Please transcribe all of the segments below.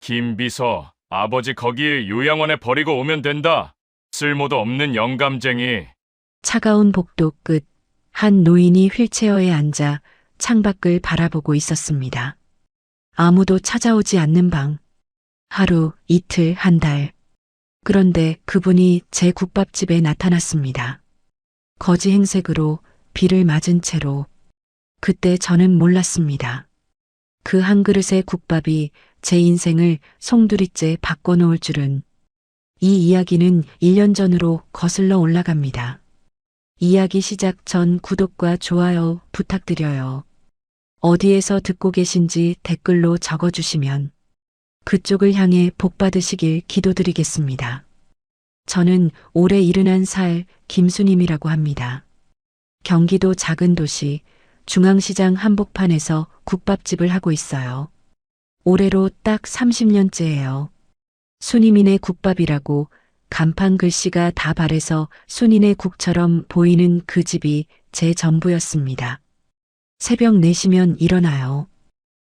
김비서, 아버지 거기 요양원에 버리고 오면 된다. 쓸모도 없는 영감쟁이. 차가운 복도 끝, 한 노인이 휠체어에 앉아 창밖을 바라보고 있었습니다. 아무도 찾아오지 않는 방. 하루, 이틀, 한 달. 그런데 그분이 제 국밥집에 나타났습니다. 거지 행색으로 비를 맞은 채로. 그때 저는 몰랐습니다. 그 한 그릇의 국밥이 제 인생을 송두리째 바꿔놓을 줄은. 이 이야기는 1년 전으로 거슬러 올라갑니다. 이야기 시작 전 구독과 좋아요 부탁드려요. 어디에서 듣고 계신지 댓글로 적어주시면 그쪽을 향해 복 받으시길 기도드리겠습니다. 저는 올해 71살 김수님이라고 합니다. 경기도 작은 도시 중앙시장 한복판에서 국밥집을 하고 있어요. 올해로 딱 30년째예요. 순이민의 국밥이라고 간판 글씨가 다 발해서 순인의 국처럼 보이는 그 집이 제 전부였습니다. 새벽 4시면 일어나요.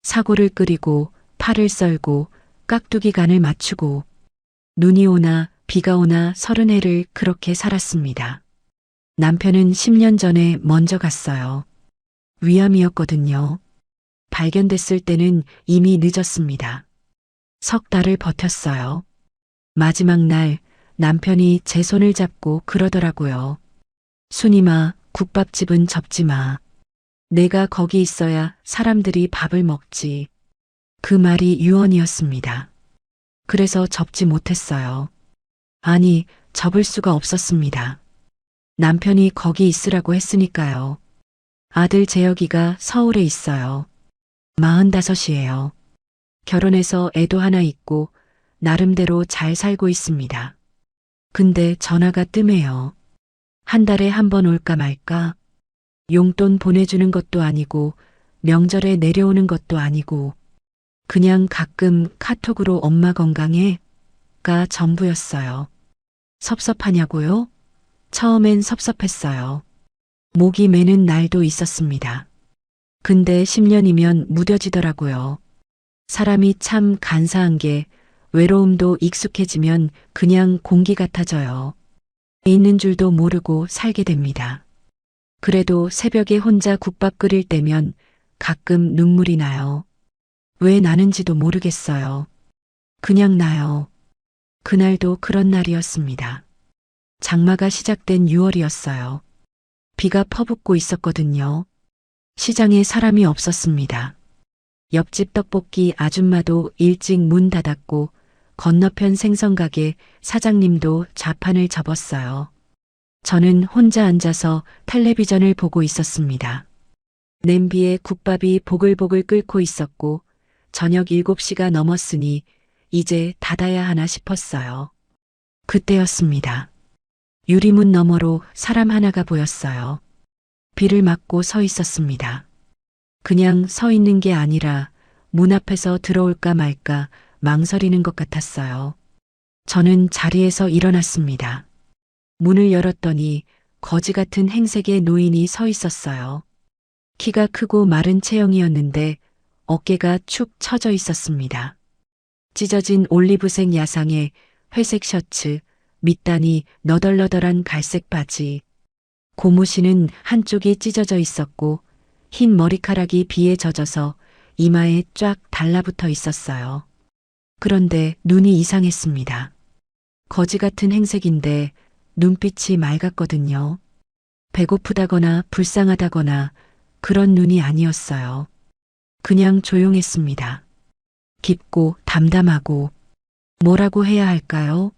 사골을 끓이고 파를 썰고 깍두기 간을 맞추고 눈이 오나 비가 오나 30해를 그렇게 살았습니다. 남편은 10년 전에 먼저 갔어요. 위암이었거든요. 발견됐을 때는 이미 늦었습니다. 석 달을 버텼어요. 마지막 날 남편이 제 손을 잡고 그러더라고요. 순이마, 국밥집은 접지 마. 내가 거기 있어야 사람들이 밥을 먹지. 그 말이 유언이었습니다. 그래서 접지 못했어요. 아니, 접을 수가 없었습니다. 남편이 거기 있으라고 했으니까요. 아들 재혁이가 서울에 있어요. 45이에요. 결혼해서 애도 하나 있고 나름대로 잘 살고 있습니다. 근데 전화가 뜸해요. 한 달에 한 번 올까 말까? 용돈 보내주는 것도 아니고 명절에 내려오는 것도 아니고 그냥 가끔 카톡으로 엄마 건강해? 가 전부였어요. 섭섭하냐고요? 처음엔 섭섭했어요. 목이 메는 날도 있었습니다. 근데 10년이면 무뎌지더라고요. 사람이 참 간사한 게 외로움도 익숙해지면 그냥 공기 같아져요. 있는 줄도 모르고 살게 됩니다. 그래도 새벽에 혼자 국밥 끓일 때면 가끔 눈물이 나요. 왜 나는지도 모르겠어요. 그냥 나요. 그날도 그런 날이었습니다. 장마가 시작된 6월이었어요. 비가 퍼붓고 있었거든요. 시장에 사람이 없었습니다. 옆집 떡볶이 아줌마도 일찍 문 닫았고 건너편 생선가게 사장님도 좌판을 접었어요. 저는 혼자 앉아서 텔레비전을 보고 있었습니다. 냄비에 국밥이 보글보글 끓고 있었고 저녁 7시가 넘었으니 이제 닫아야 하나 싶었어요. 그때였습니다. 유리문 너머로 사람 하나가 보였어요. 비를 맞고 서 있었습니다. 그냥 서 있는 게 아니라 문 앞에서 들어올까 말까 망설이는 것 같았어요. 저는 자리에서 일어났습니다. 문을 열었더니 거지 같은 행색의 노인이 서 있었어요. 키가 크고 마른 체형이었는데 어깨가 축 처져 있었습니다. 찢어진 올리브색 야상에 회색 셔츠, 밑단이 너덜너덜한 갈색 바지. 고무신은 한쪽이 찢어져 있었고 흰 머리카락이 비에 젖어서 이마에 쫙 달라붙어 있었어요. 그런데 눈이 이상했습니다. 거지 같은 행색인데 눈빛이 맑았거든요. 배고프다거나 불쌍하다거나 그런 눈이 아니었어요. 그냥 조용했습니다. 깊고 담담하고 뭐라고 해야 할까요?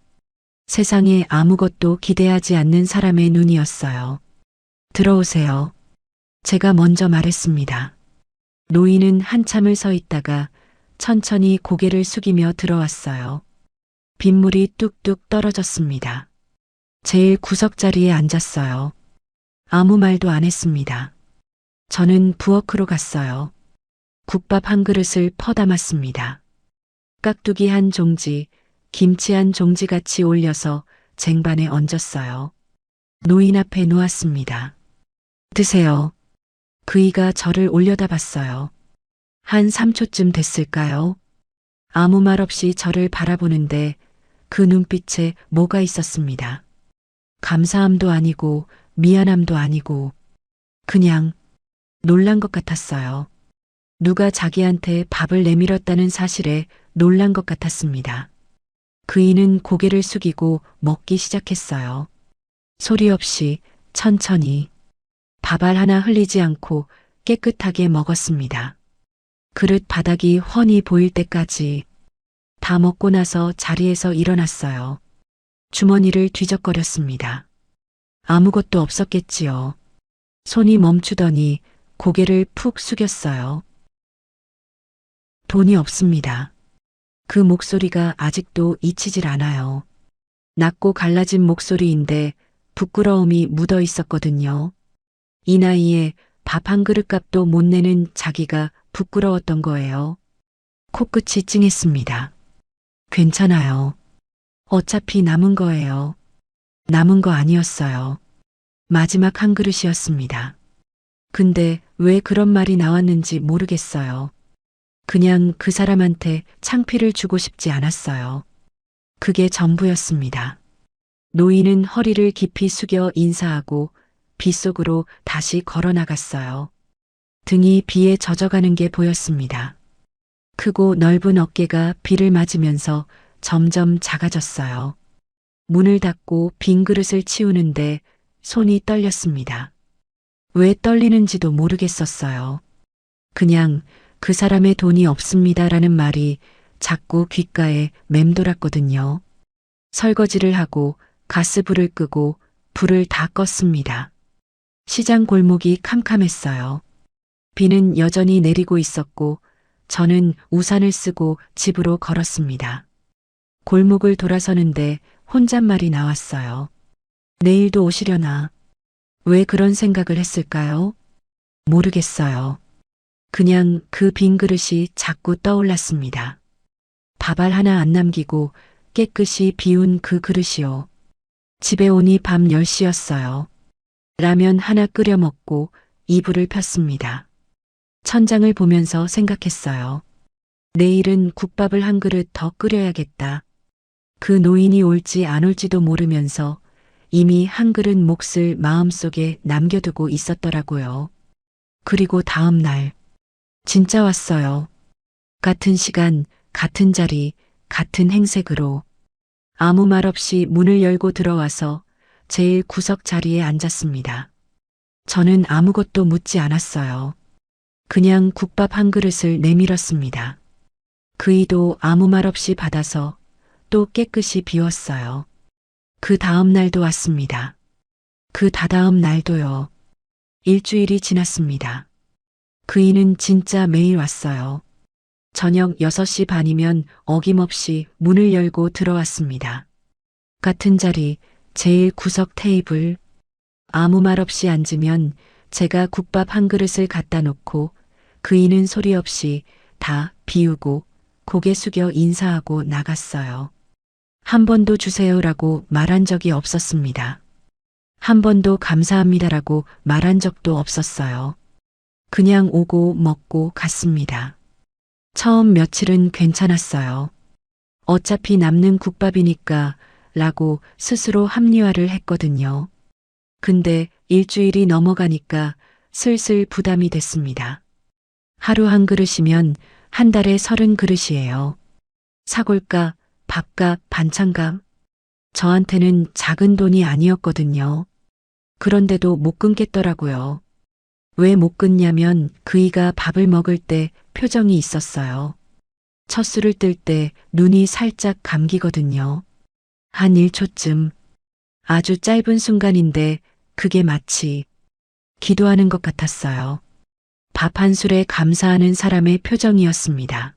세상에 아무것도 기대하지 않는 사람의 눈이었어요. 들어오세요. 제가 먼저 말했습니다. 노인은 한참을 서 있다가 천천히 고개를 숙이며 들어왔어요. 빗물이 뚝뚝 떨어졌습니다. 제일 구석자리에 앉았어요. 아무 말도 안 했습니다. 저는 부엌으로 갔어요. 국밥 한 그릇을 퍼담았습니다. 깍두기 한 종지, 김치 한 종지 같이 올려서 쟁반에 얹었어요. 노인 앞에 놓았습니다. 드세요. 그이가 저를 올려다봤어요. 한 3초쯤 됐을까요? 아무 말 없이 저를 바라보는데 그 눈빛에 뭐가 있었습니다. 감사함도 아니고 미안함도 아니고 그냥 놀란 것 같았어요. 누가 자기한테 밥을 내밀었다는 사실에 놀란 것 같았습니다. 그이는 고개를 숙이고 먹기 시작했어요. 소리 없이 천천히 밥알 하나 흘리지 않고 깨끗하게 먹었습니다. 그릇 바닥이 훤히 보일 때까지 다 먹고 나서 자리에서 일어났어요. 주머니를 뒤적거렸습니다. 아무것도 없었겠지요. 손이 멈추더니 고개를 푹 숙였어요. 돈이 없습니다. 그 목소리가 아직도 잊히질 않아요. 낮고 갈라진 목소리인데 부끄러움이 묻어 있었거든요. 이 나이에 밥 한 그릇 값도 못 내는 자기가 부끄러웠던 거예요. 코끝이 찡했습니다. 괜찮아요. 어차피 남은 거예요. 남은 거 아니었어요. 마지막 한 그릇이었습니다. 근데 왜 그런 말이 나왔는지 모르겠어요. 그냥 그 사람한테 창피를 주고 싶지 않았어요. 그게 전부였습니다. 노인은 허리를 깊이 숙여 인사하고 빗속으로 다시 걸어 나갔어요. 등이 비에 젖어가는 게 보였습니다. 크고 넓은 어깨가 비를 맞으면서 점점 작아졌어요. 문을 닫고 빈 그릇을 치우는데 손이 떨렸습니다. 왜 떨리는지도 모르겠었어요. 그냥 그 사람의 돈이 없습니다라는 말이 자꾸 귓가에 맴돌았거든요. 설거지를 하고 가스불을 끄고 불을 다 껐습니다. 시장 골목이 캄캄했어요. 비는 여전히 내리고 있었고 저는 우산을 쓰고 집으로 걸었습니다. 골목을 돌아서는데 혼잣말이 나왔어요. 내일도 오시려나? 왜 그런 생각을 했을까요? 모르겠어요. 그냥 그 빈 그릇이 자꾸 떠올랐습니다. 밥알 하나 안 남기고 깨끗이 비운 그 그릇이요. 집에 오니 밤 10시였어요. 라면 하나 끓여 먹고 이불을 폈습니다. 천장을 보면서 생각했어요. 내일은 국밥을 한 그릇 더 끓여야겠다. 그 노인이 올지 안 올지도 모르면서 이미 한 그릇 몫을 마음속에 남겨두고 있었더라고요. 그리고 다음 날 진짜 왔어요. 같은 시간, 같은 자리, 같은 행색으로 아무 말 없이 문을 열고 들어와서 제일 구석 자리에 앉았습니다. 저는 아무것도 묻지 않았어요. 그냥 국밥 한 그릇을 내밀었습니다. 그이도 아무 말 없이 받아서 또 깨끗이 비웠어요. 그 다음 날도 왔습니다. 그 다다음 날도요. 일주일이 지났습니다. 그이는 진짜 매일 왔어요. 저녁 6시 반이면 어김없이 문을 열고 들어왔습니다. 같은 자리, 제일 구석 테이블. 아무 말 없이 앉으면 제가 국밥 한 그릇을 갖다 놓고 그이는 소리 없이 다 비우고 고개 숙여 인사하고 나갔어요. 한 번도 주세요라고 말한 적이 없었습니다. 한 번도 감사합니다라고 말한 적도 없었어요. 그냥 오고 먹고 갔습니다. 처음 며칠은 괜찮았어요. 어차피 남는 국밥이니까 라고 스스로 합리화를 했거든요. 근데 일주일이 넘어가니까 슬슬 부담이 됐습니다. 하루 한 그릇이면 한 달에 30그릇이에요. 사골값, 밥값, 반찬값. 저한테는 작은 돈이 아니었거든요. 그런데도 못 끊겠더라고요. 왜 못 끊냐면 그이가 밥을 먹을 때 표정이 있었어요. 첫 술을 뜰 때 눈이 살짝 감기거든요. 한 1초쯤. 아주 짧은 순간인데 그게 마치 기도하는 것 같았어요. 밥 한 술에 감사하는 사람의 표정이었습니다.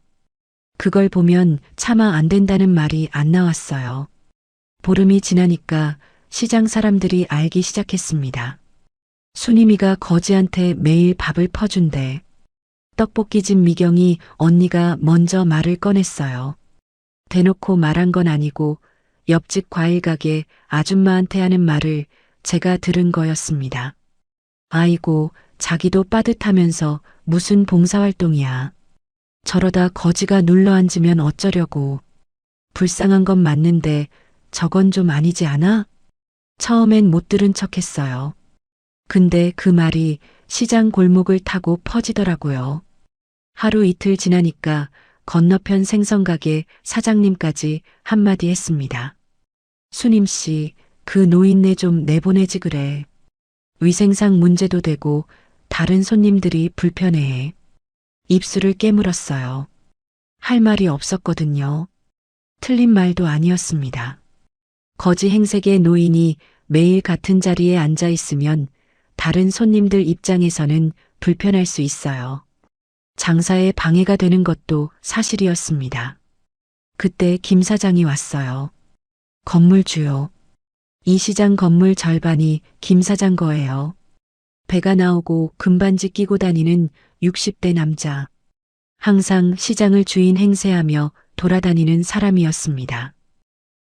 그걸 보면 차마 안 된다는 말이 안 나왔어요. 보름이 지나니까 시장 사람들이 알기 시작했습니다. 순이미가 거지한테 매일 밥을 퍼준대. 떡볶이집 미경이 언니가 먼저 말을 꺼냈어요. 대놓고 말한 건 아니고 옆집 과일 가게 아줌마한테 하는 말을 제가 들은 거였습니다. 아이고, 자기도 빠듯하면서 무슨 봉사활동이야. 저러다 거지가 눌러앉으면 어쩌려고. 불쌍한 건 맞는데 저건 좀 아니지 않아? 처음엔 못 들은 척 했어요. 근데 그 말이 시장 골목을 타고 퍼지더라고요. 하루 이틀 지나니까 건너편 생선가게 사장님까지 한마디 했습니다. 수님 씨, 그 노인네 좀 내보내지 그래. 위생상 문제도 되고 다른 손님들이 불편해해. 입술을 깨물었어요. 할 말이 없었거든요. 틀린 말도 아니었습니다. 거지 행색의 노인이 매일 같은 자리에 앉아 있으면 다른 손님들 입장에서는 불편할 수 있어요. 장사에 방해가 되는 것도 사실이었습니다. 그때 김 사장이 왔어요. 건물 주요. 이 시장 건물 절반이 김 사장 거예요. 배가 나오고 금반지 끼고 다니는 60대 남자. 항상 시장을 주인 행세하며 돌아다니는 사람이었습니다.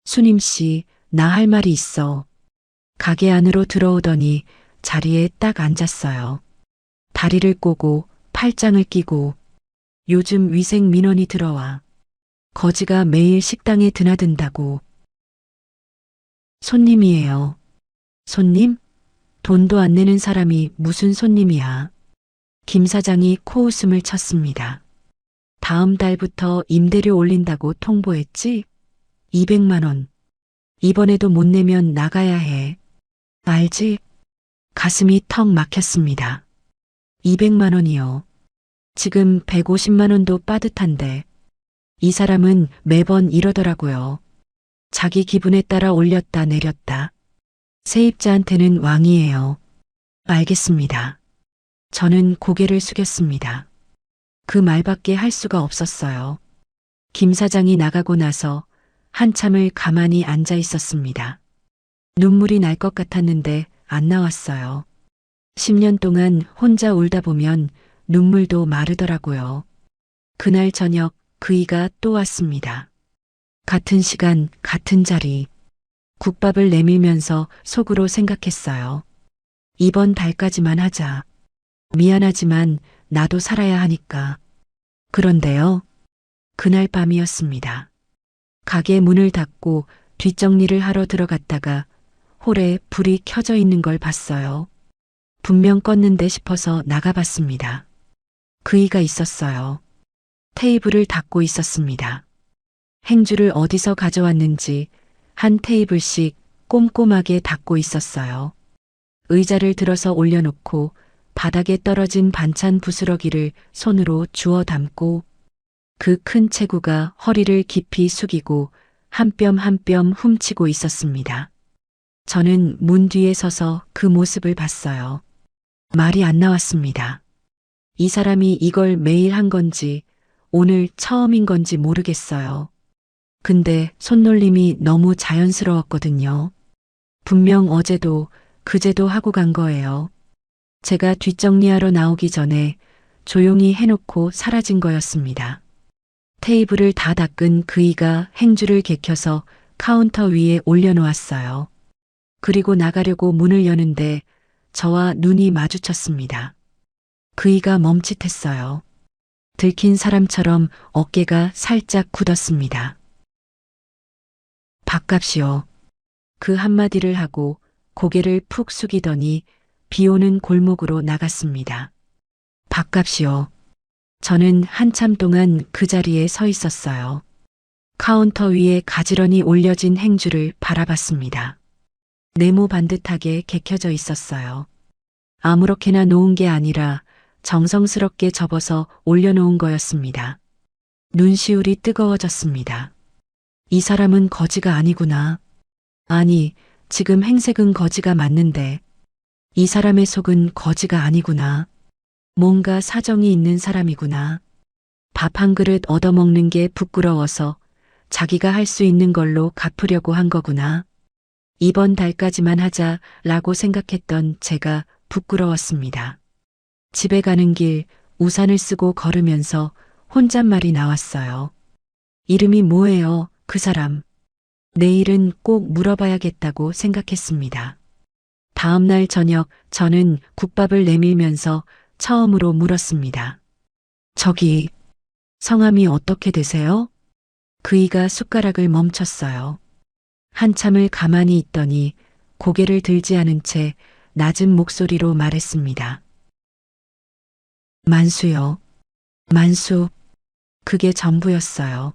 수님 씨, 나 할 말이 있어. 가게 안으로 들어오더니 자리에 딱 앉았어요. 다리를 꼬고 팔짱을 끼고 요즘 위생 민원이 들어와. 거지가 매일 식당에 드나든다고. 손님이에요. 손님? 돈도 안 내는 사람이 무슨 손님이야. 김 사장이 코웃음을 쳤습니다. 다음 달부터 임대료 올린다고 통보했지? 200만 원. 이번에도 못 내면 나가야 해. 알지? 가슴이 턱 막혔습니다. 200만 원이요. 지금 150만 원도 빠듯한데. 이 사람은 매번 이러더라고요. 자기 기분에 따라 올렸다 내렸다. 세입자한테는 왕이에요. 알겠습니다. 저는 고개를 숙였습니다. 그 말밖에 할 수가 없었어요. 김 사장이 나가고 나서 한참을 가만히 앉아 있었습니다. 눈물이 날 것 같았는데 안 나왔어요. 10년 동안 혼자 울다 보면 눈물도 마르더라고요. 그날 저녁 그이가 또 왔습니다. 같은 시간, 같은 자리. 국밥을 내밀면서 속으로 생각했어요. 이번 달까지만 하자. 미안하지만 나도 살아야 하니까. 그런데요. 그날 밤이었습니다. 가게 문을 닫고 뒷정리를 하러 들어갔다가 홀에 불이 켜져 있는 걸 봤어요. 분명 껐는데 싶어서 나가봤습니다. 그이가 있었어요. 테이블을 닦고 있었습니다. 행주를 어디서 가져왔는지 한 테이블씩 꼼꼼하게 닦고 있었어요. 의자를 들어서 올려놓고 바닥에 떨어진 반찬 부스러기를 손으로 주워 담고 그 큰 체구가 허리를 깊이 숙이고 한 뼘 한 뼘 훔치고 있었습니다. 저는 문 뒤에 서서 그 모습을 봤어요. 말이 안 나왔습니다. 이 사람이 이걸 매일 한 건지 오늘 처음인 건지 모르겠어요. 근데 손놀림이 너무 자연스러웠거든요. 분명 어제도 그제도 하고 간 거예요. 제가 뒷정리하러 나오기 전에 조용히 해놓고 사라진 거였습니다. 테이블을 다 닦은 그이가 행주를 개켜서 카운터 위에 올려놓았어요. 그리고 나가려고 문을 여는데 저와 눈이 마주쳤습니다. 그이가 멈칫했어요. 들킨 사람처럼 어깨가 살짝 굳었습니다. 밥값이요. 그 한마디를 하고 고개를 푹 숙이더니 비 오는 골목으로 나갔습니다. 밥값이요. 저는 한참 동안 그 자리에 서 있었어요. 카운터 위에 가지런히 올려진 행주를 바라봤습니다. 네모 반듯하게 개켜져 있었어요. 아무렇게나 놓은 게 아니라 정성스럽게 접어서 올려놓은 거였습니다. 눈시울이 뜨거워졌습니다. 이 사람은 거지가 아니구나. 아니, 지금 행색은 거지가 맞는데 이 사람의 속은 거지가 아니구나. 뭔가 사정이 있는 사람이구나. 밥 한 그릇 얻어먹는 게 부끄러워서 자기가 할 수 있는 걸로 갚으려고 한 거구나. 이번 달까지만 하자라고 생각했던 제가 부끄러웠습니다. 집에 가는 길 우산을 쓰고 걸으면서 혼잣말이 나왔어요. 이름이 뭐예요, 그 사람? 내일은 꼭 물어봐야겠다고 생각했습니다. 다음 날 저녁 저는 국밥을 내밀면서 처음으로 물었습니다. 저기, 성함이 어떻게 되세요? 그이가 숟가락을 멈췄어요. 한참을 가만히 있더니 고개를 들지 않은 채 낮은 목소리로 말했습니다. 만수요. 만수. 그게 전부였어요.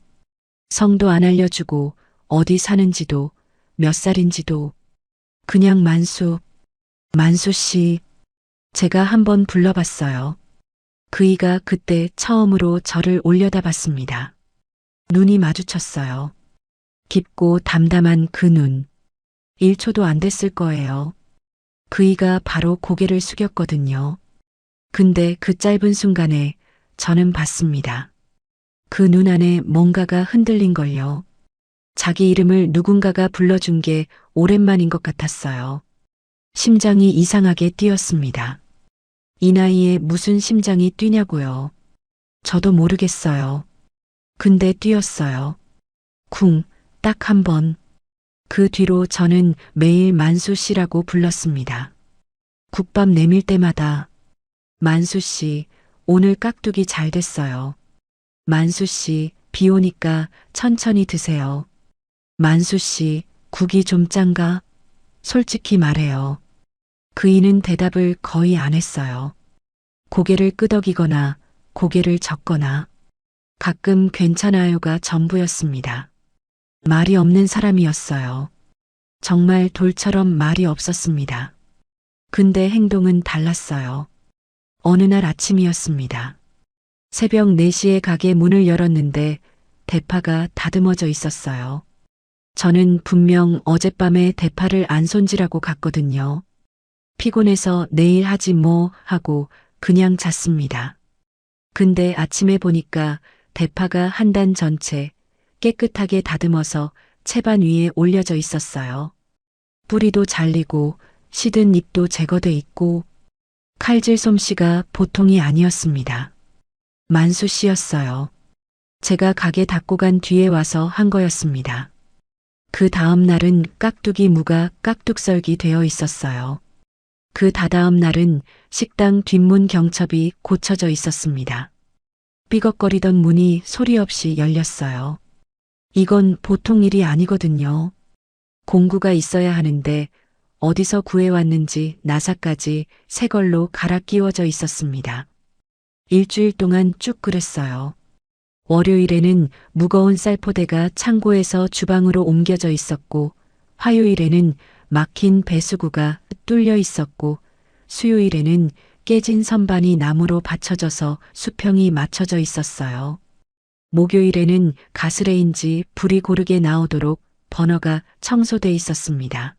성도 안 알려주고 어디 사는지도 몇 살인지도 그냥 만수. 만수 씨. 제가 한번 불러봤어요. 그이가 그때 처음으로 저를 올려다봤습니다. 눈이 마주쳤어요. 깊고 담담한 그 눈. 1초도 안 됐을 거예요. 그이가 바로 고개를 숙였거든요. 근데 그 짧은 순간에 저는 봤습니다. 그 눈 안에 뭔가가 흔들린걸요. 자기 이름을 누군가가 불러준 게 오랜만인 것 같았어요. 심장이 이상하게 뛰었습니다. 이 나이에 무슨 심장이 뛰냐고요. 저도 모르겠어요. 근데 뛰었어요. 쿵, 딱 한 번. 그 뒤로 저는 매일 만수 씨라고 불렀습니다. 국밥 내밀 때마다 만수 씨, 오늘 깍두기 잘 됐어요. 만수 씨, 비 오니까 천천히 드세요. 만수 씨, 국이 좀 짠가? 솔직히 말해요. 그이는 대답을 거의 안 했어요. 고개를 끄덕이거나 고개를 젓거나 가끔 괜찮아요가 전부였습니다. 말이 없는 사람이었어요. 정말 돌처럼 말이 없었습니다. 근데 행동은 달랐어요. 어느 날 아침이었습니다. 새벽 4시에 가게 문을 열었는데 대파가 다듬어져 있었어요. 저는 분명 어젯밤에 대파를 안 손질하고 갔거든요. 피곤해서 내일 하지 뭐 하고 그냥 잤습니다. 근데 아침에 보니까 대파가 한 단 전체 깨끗하게 다듬어서 채반 위에 올려져 있었어요. 뿌리도 잘리고 시든 잎도 제거돼 있고 칼질 솜씨가 보통이 아니었습니다. 만수 씨였어요. 제가 가게 닫고 간 뒤에 와서 한 거였습니다. 그 다음 날은 깍두기 무가 깍둑썰기 되어 있었어요. 그 다다음 날은 식당 뒷문 경첩이 고쳐져 있었습니다. 삐걱거리던 문이 소리 없이 열렸어요. 이건 보통 일이 아니거든요. 공구가 있어야 하는데 어디서 구해왔는지 나사까지 새 걸로 갈아 끼워져 있었습니다. 일주일 동안 쭉 그랬어요. 월요일에는 무거운 쌀포대가 창고에서 주방으로 옮겨져 있었고, 화요일에는 막힌 배수구가 뚫려 있었고, 수요일에는 깨진 선반이 나무로 받쳐져서 수평이 맞춰져 있었어요. 목요일에는 가스레인지 불이 고르게 나오도록 버너가 청소돼 있었습니다.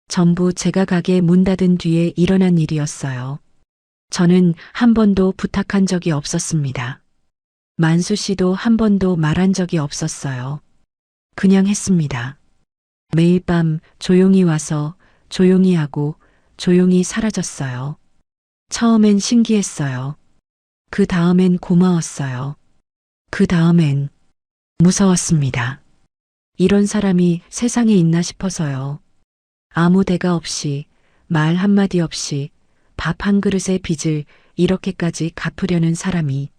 전부 제가 가게 문 닫은 뒤에 일어난 일이었어요. 저는 한 번도 부탁한 적이 없었습니다. 만수 씨도 한 번도 말한 적이 없었어요. 그냥 했습니다. 매일 밤 조용히 와서 조용히 하고 조용히 사라졌어요. 처음엔 신기했어요. 그 다음엔 고마웠어요. 그 다음엔 무서웠습니다. 이런 사람이 세상에 있나 싶어서요. 아무 대가 없이 말 한마디 없이 밥 한 그릇의 빚을 이렇게까지 갚으려는 사람이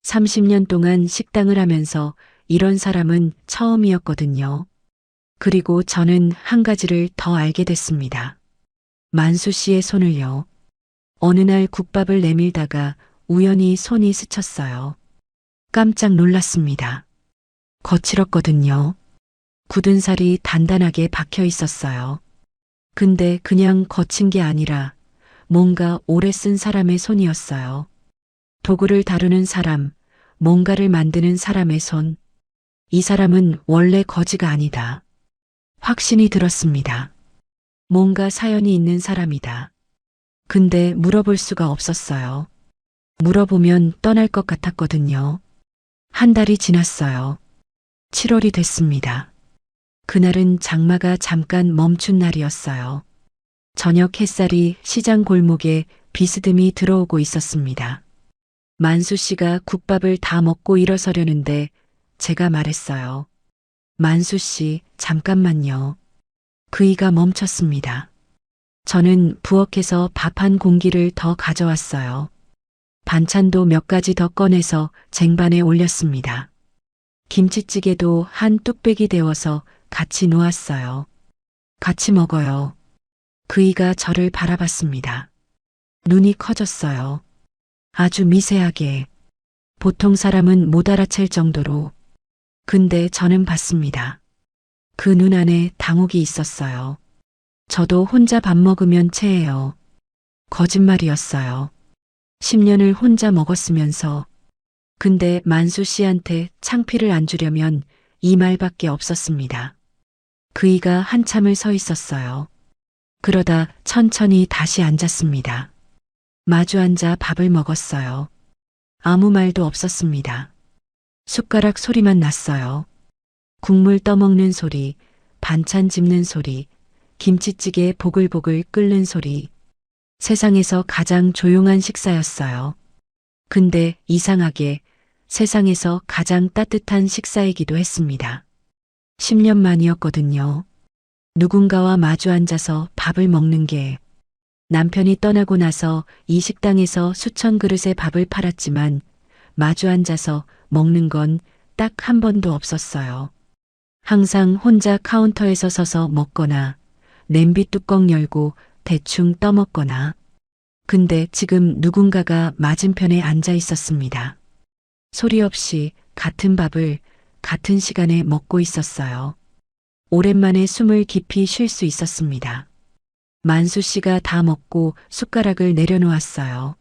30년 동안 식당을 하면서 이런 사람은 처음이었거든요. 그리고 저는 한 가지를 더 알게 됐습니다. 만수 씨의 손을요. 어느 날 국밥을 내밀다가 우연히 손이 스쳤어요. 깜짝 놀랐습니다. 거칠었거든요. 굳은 살이 단단하게 박혀 있었어요. 근데 그냥 거친 게 아니라 뭔가 오래 쓴 사람의 손이었어요. 도구를 다루는 사람, 뭔가를 만드는 사람의 손. 이 사람은 원래 거지가 아니다. 확신이 들었습니다. 뭔가 사연이 있는 사람이다. 근데 물어볼 수가 없었어요. 물어보면 떠날 것 같았거든요. 한 달이 지났어요. 7월이 됐습니다. 그날은 장마가 잠깐 멈춘 날이었어요. 저녁 햇살이 시장 골목에 비스듬히 들어오고 있었습니다. 만수 씨가 국밥을 다 먹고 일어서려는데 제가 말했어요. 만수 씨, 잠깐만요. 그이가 멈췄습니다. 저는 부엌에서 밥 한 공기를 더 가져왔어요. 반찬도 몇 가지 더 꺼내서 쟁반에 올렸습니다. 김치찌개도 한 뚝배기 데워서 같이 놓았어요. 같이 먹어요. 그이가 저를 바라봤습니다. 눈이 커졌어요. 아주 미세하게. 보통 사람은 못 알아챌 정도로. 근데 저는 봤습니다. 그 눈 안에 당혹이 있었어요. 저도 혼자 밥 먹으면 체해요. 거짓말이었어요. 10년을 혼자 먹었으면서. 근데 만수 씨한테 창피를 안 주려면 이 말밖에 없었습니다. 그이가 한참을 서 있었어요. 그러다 천천히 다시 앉았습니다. 마주 앉아 밥을 먹었어요. 아무 말도 없었습니다. 숟가락 소리만 났어요. 국물 떠먹는 소리, 반찬 집는 소리, 김치찌개 보글보글 끓는 소리. 세상에서 가장 조용한 식사였어요. 근데 이상하게 세상에서 가장 따뜻한 식사이기도 했습니다. 10년 만이었거든요. 누군가와 마주 앉아서 밥을 먹는 게. 남편이 떠나고 나서 이 식당에서 수천 그릇의 밥을 팔았지만 마주 앉아서 먹는 건 딱 한 번도 없었어요. 항상 혼자 카운터에서 서서 먹거나 냄비 뚜껑 열고 대충 떠먹거나. 근데 지금 누군가가 맞은편에 앉아 있었습니다. 소리 없이 같은 밥을 같은 시간에 먹고 있었어요. 오랜만에 숨을 깊이 쉴 수 있었습니다. 만수 씨가 다 먹고 숟가락을 내려놓았어요.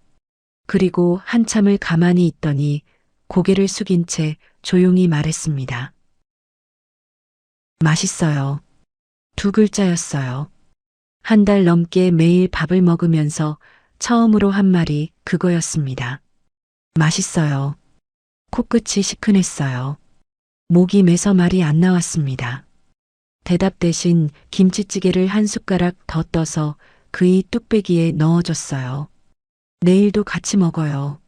그리고 한참을 가만히 있더니 고개를 숙인 채 조용히 말했습니다. 맛있어요. 두 글자였어요. 한 달 넘게 매일 밥을 먹으면서 처음으로 한 말이 그거였습니다. 맛있어요. 코끝이 시큰했어요. 목이 메서 말이 안 나왔습니다. 대답 대신 김치찌개를 한 숟가락 더 떠서 그이 뚝배기에 넣어줬어요. 내일도 같이 먹어요.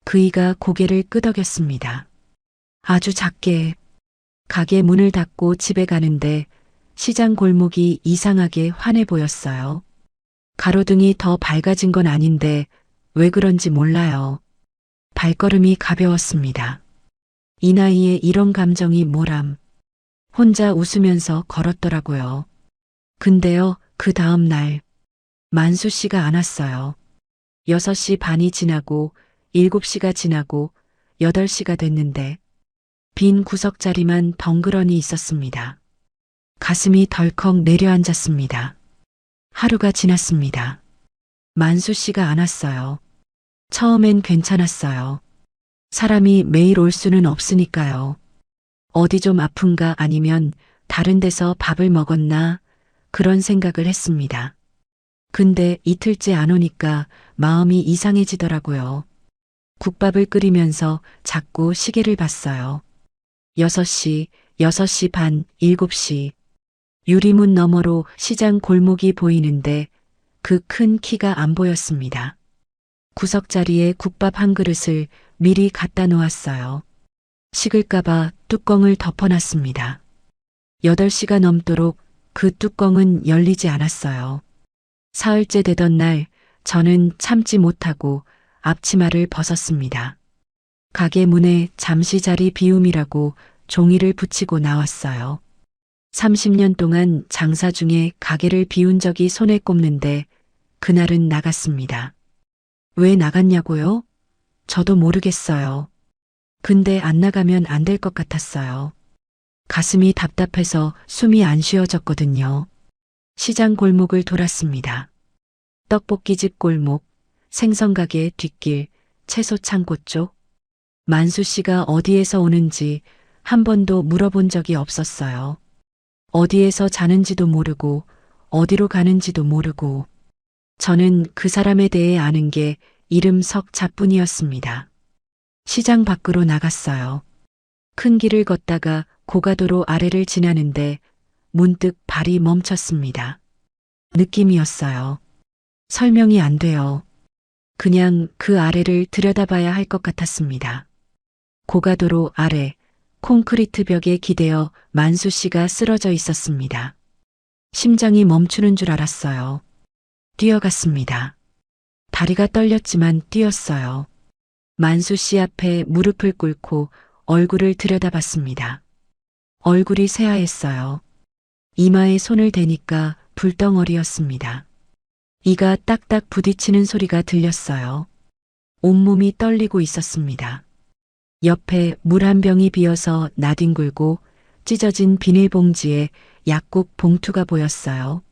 그이가 고개를 끄덕였습니다. 아주 작게. 가게 문을 닫고 집에 가는데 시장 골목이 이상하게 환해 보였어요. 가로등이 더 밝아진 건 아닌데 왜 그런지 몰라요. 발걸음이 가벼웠습니다. 이 나이에 이런 감정이 뭐람. 혼자 웃으면서 걸었더라고요. 근데요, 그 다음 날 만수 씨가 안 왔어요. 6시 반이 지나고 7시가 지나고 8시가 됐는데 빈 구석 자리만 덩그러니 있었습니다. 가슴이 덜컥 내려앉았습니다. 하루가 지났습니다. 만수 씨가 안 왔어요. 처음엔 괜찮았어요. 사람이 매일 올 수는 없으니까요. 어디 좀 아픈가 아니면 다른 데서 밥을 먹었나 그런 생각을 했습니다. 근데 이틀째 안 오니까 마음이 이상해지더라고요. 국밥을 끓이면서 자꾸 시계를 봤어요. 6시, 6시 반, 7시. 유리문 너머로 시장 골목이 보이는데 그 큰 키가 안 보였습니다. 구석자리에 국밥 한 그릇을 미리 갖다 놓았어요. 식을까봐 뚜껑을 덮어놨습니다. 8시가 넘도록 그 뚜껑은 열리지 않았어요. 사흘째 되던 날 저는 참지 못하고 앞치마를 벗었습니다. 가게 문에 잠시 자리 비움이라고 종이를 붙이고 나왔어요. 30년 동안 장사 중에 가게를 비운 적이 손에 꼽는데 그날은 나갔습니다. 왜 나갔냐고요? 저도 모르겠어요. 근데 안 나가면 안 될 것 같았어요. 가슴이 답답해서 숨이 안 쉬어졌거든요. 시장 골목을 돌았습니다. 떡볶이집 골목, 생선가게 뒷길, 채소 창고 쪽. 만수 씨가 어디에서 오는지 한 번도 물어본 적이 없었어요. 어디에서 자는지도 모르고 어디로 가는지도 모르고 저는 그 사람에 대해 아는 게 이름 석자뿐이었습니다. 시장 밖으로 나갔어요. 큰 길을 걷다가 고가도로 아래를 지나는데 문득 발이 멈췄습니다. 느낌이었어요. 설명이 안 돼요. 그냥 그 아래를 들여다봐야 할 것 같았습니다. 고가도로 아래 콘크리트 벽에 기대어 만수 씨가 쓰러져 있었습니다. 심장이 멈추는 줄 알았어요. 뛰어갔습니다. 다리가 떨렸지만 뛰었어요. 만수 씨 앞에 무릎을 꿇고 얼굴을 들여다봤습니다. 얼굴이 새하였어요. 이마에 손을 대니까 불덩어리였습니다. 이가 딱딱 부딪히는 소리가 들렸어요. 온몸이 떨리고 있었습니다. 옆에 물 한 병이 비어서 나뒹굴고 찢어진 비닐봉지에 약국 봉투가 보였어요.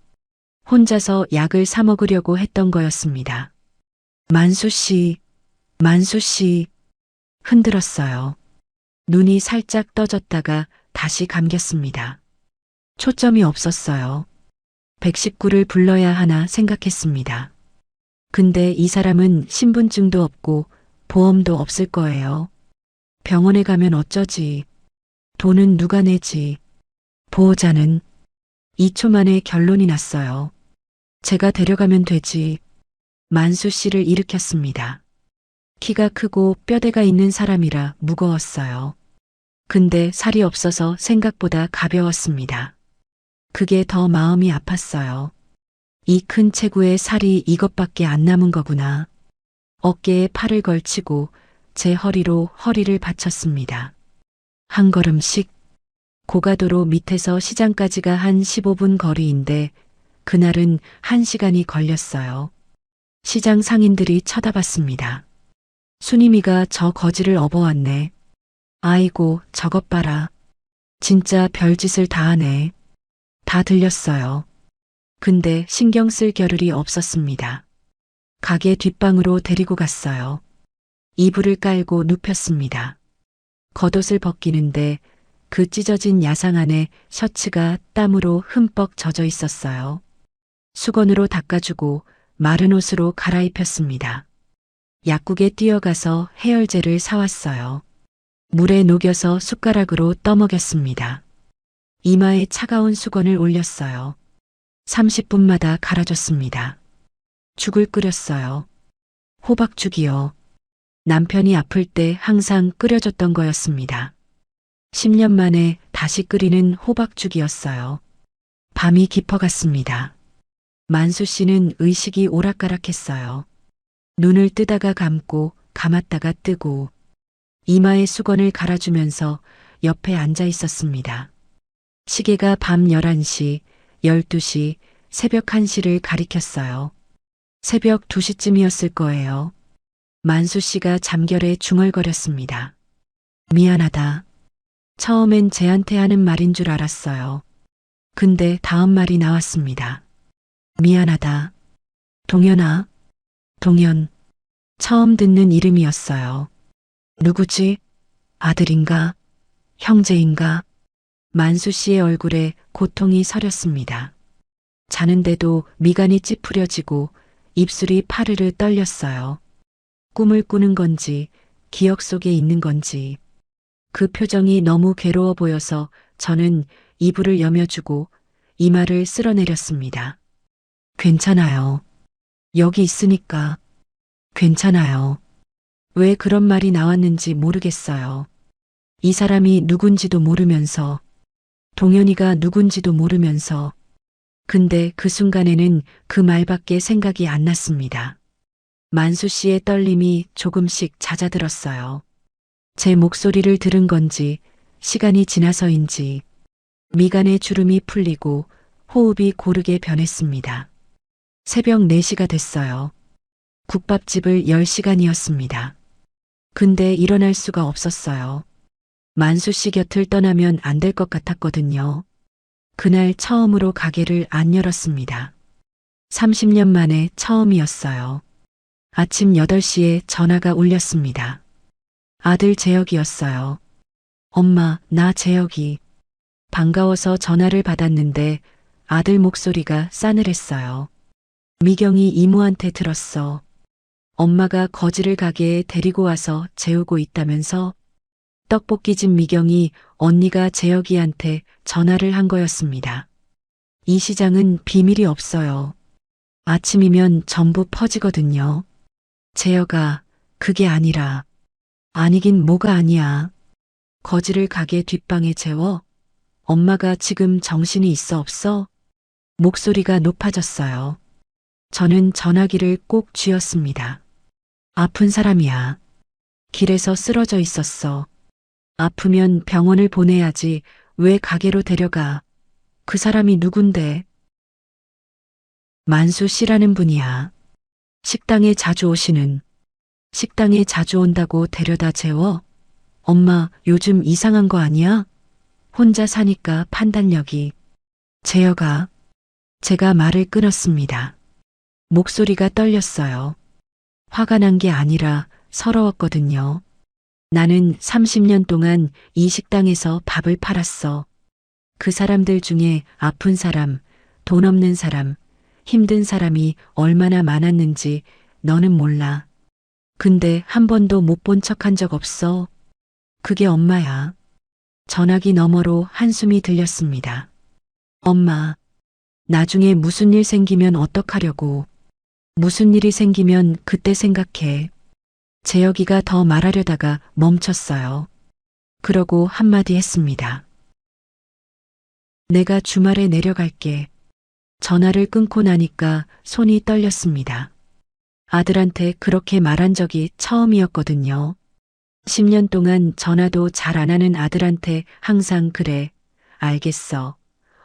혼자서 약을 사 먹으려고 했던 거였습니다. 만수 씨, 만수 씨, 흔들었어요. 눈이 살짝 떠졌다가 다시 감겼습니다. 초점이 없었어요. 119를 불러야 하나 생각했습니다. 근데 이 사람은 신분증도 없고 보험도 없을 거예요. 병원에 가면 어쩌지? 돈은 누가 내지? 보호자는 2초 만에 결론이 났어요. 제가 데려가면 되지. 만수 씨를 일으켰습니다. 키가 크고 뼈대가 있는 사람이라 무거웠어요. 근데 살이 없어서 생각보다 가벼웠습니다. 그게 더 마음이 아팠어요. 이 큰 체구에 살이 이것밖에 안 남은 거구나. 어깨에 팔을 걸치고 제 허리로 허리를 받쳤습니다. 한 걸음씩 고가도로 밑에서 시장까지가 한 15분 거리인데 그날은 1시간이 걸렸어요. 시장 상인들이 쳐다봤습니다. 순임이가 저 거지를 업어왔네. 아이고 저것 봐라. 진짜 별짓을 다 하네. 다 들렸어요. 근데 신경 쓸 겨를이 없었습니다. 가게 뒷방으로 데리고 갔어요. 이불을 깔고 눕혔습니다. 겉옷을 벗기는데 그 찢어진 야상 안에 셔츠가 땀으로 흠뻑 젖어 있었어요. 수건으로 닦아주고 마른 옷으로 갈아입혔습니다. 약국에 뛰어가서 해열제를 사왔어요. 물에 녹여서 숟가락으로 떠먹였습니다. 이마에 차가운 수건을 올렸어요. 30분마다 갈아줬습니다. 죽을 끓였어요. 호박죽이요. 남편이 아플 때 항상 끓여줬던 거였습니다. 10년 만에 다시 끓이는 호박죽이었어요. 밤이 깊어갔습니다. 만수 씨는 의식이 오락가락했어요. 눈을 뜨다가 감고 감았다가 뜨고 이마에 수건을 갈아주면서 옆에 앉아 있었습니다. 시계가 밤 11시, 12시, 새벽 1시를 가리켰어요. 새벽 2시쯤이었을 거예요. 만수 씨가 잠결에 중얼거렸습니다. 미안하다. 처음엔 쟤한테 하는 말인 줄 알았어요. 근데 다음 말이 나왔습니다. 미안하다. 동현아. 동현. 처음 듣는 이름이었어요. 누구지? 아들인가? 형제인가? 만수 씨의 얼굴에 고통이 서렸습니다. 자는데도 미간이 찌푸려지고 입술이 파르르 떨렸어요. 꿈을 꾸는 건지 기억 속에 있는 건지 그 표정이 너무 괴로워 보여서 저는 이불을 여며주고 이마를 쓸어내렸습니다. 괜찮아요. 여기 있으니까. 괜찮아요. 왜 그런 말이 나왔는지 모르겠어요. 이 사람이 누군지도 모르면서, 동현이가 누군지도 모르면서, 근데 그 순간에는 그 말밖에 생각이 안 났습니다. 만수 씨의 떨림이 조금씩 잦아들었어요. 제 목소리를 들은 건지, 시간이 지나서인지, 미간의 주름이 풀리고 호흡이 고르게 변했습니다. 새벽 4시가 됐어요. 국밥집을 10시간이었습니다. 근데 일어날 수가 없었어요. 만수 씨 곁을 떠나면 안 될 것 같았거든요. 그날 처음으로 가게를 안 열었습니다. 30년 만에 처음이었어요. 아침 8시에 전화가 울렸습니다. 아들 재혁이었어요. 엄마, 나 재혁이. 반가워서 전화를 받았는데 아들 목소리가 싸늘했어요. 미경이 이모한테 들었어. 엄마가 거지를 가게에 데리고 와서 재우고 있다면서 떡볶이집 미경이 언니가 재혁이한테 전화를 한 거였습니다. 이 시장은 비밀이 없어요. 아침이면 전부 퍼지거든요. 재혁아, 그게 아니라. 아니긴 뭐가 아니야. 거지를 가게 뒷방에 재워? 엄마가 지금 정신이 있어 없어? 목소리가 높아졌어요. 저는 전화기를 꼭 쥐었습니다. 아픈 사람이야. 길에서 쓰러져 있었어. 아프면 병원을 보내야지. 왜 가게로 데려가? 그 사람이 누군데? 만수 씨라는 분이야. 식당에 자주 오시는. 식당에 자주 온다고 데려다 재워? 엄마, 요즘 이상한 거 아니야? 혼자 사니까 판단력이. 재혁아. 제가 말을 끊었습니다. 목소리가 떨렸어요. 화가 난 게 아니라 서러웠거든요. 나는 30년 동안 이 식당에서 밥을 팔았어. 그 사람들 중에 아픈 사람, 돈 없는 사람, 힘든 사람이 얼마나 많았는지 너는 몰라. 근데 한 번도 못 본 척한 적 없어. 그게 엄마야. 전화기 너머로 한숨이 들렸습니다. 엄마, 나중에 무슨 일 생기면 어떡하려고. 무슨 일이 생기면 그때 생각해. 재혁이가 더 말하려다가 멈췄어요. 그러고 한마디 했습니다. 내가 주말에 내려갈게. 전화를 끊고 나니까 손이 떨렸습니다. 아들한테 그렇게 말한 적이 처음이었거든요. 10년 동안 전화도 잘 안 하는 아들한테 항상 그래, 알겠어.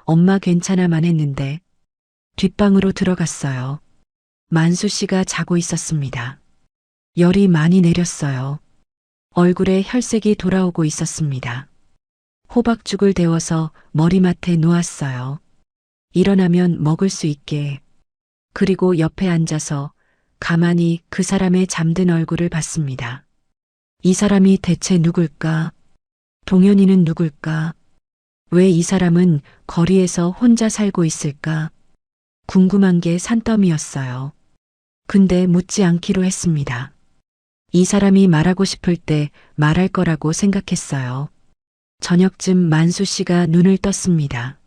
엄마 괜찮아만 했는데 뒷방으로 들어갔어요. 만수 씨가 자고 있었습니다. 열이 많이 내렸어요. 얼굴에 혈색이 돌아오고 있었습니다. 호박죽을 데워서 머리맡에 놓았어요. 일어나면 먹을 수 있게. 그리고 옆에 앉아서 가만히 그 사람의 잠든 얼굴을 봤습니다. 이 사람이 대체 누굴까? 동현이는 누굴까? 왜 이 사람은 거리에서 혼자 살고 있을까? 궁금한 게 산더미였어요. 근데 묻지 않기로 했습니다. 이 사람이 말하고 싶을 때 말할 거라고 생각했어요. 저녁쯤 만수 씨가 눈을 떴습니다.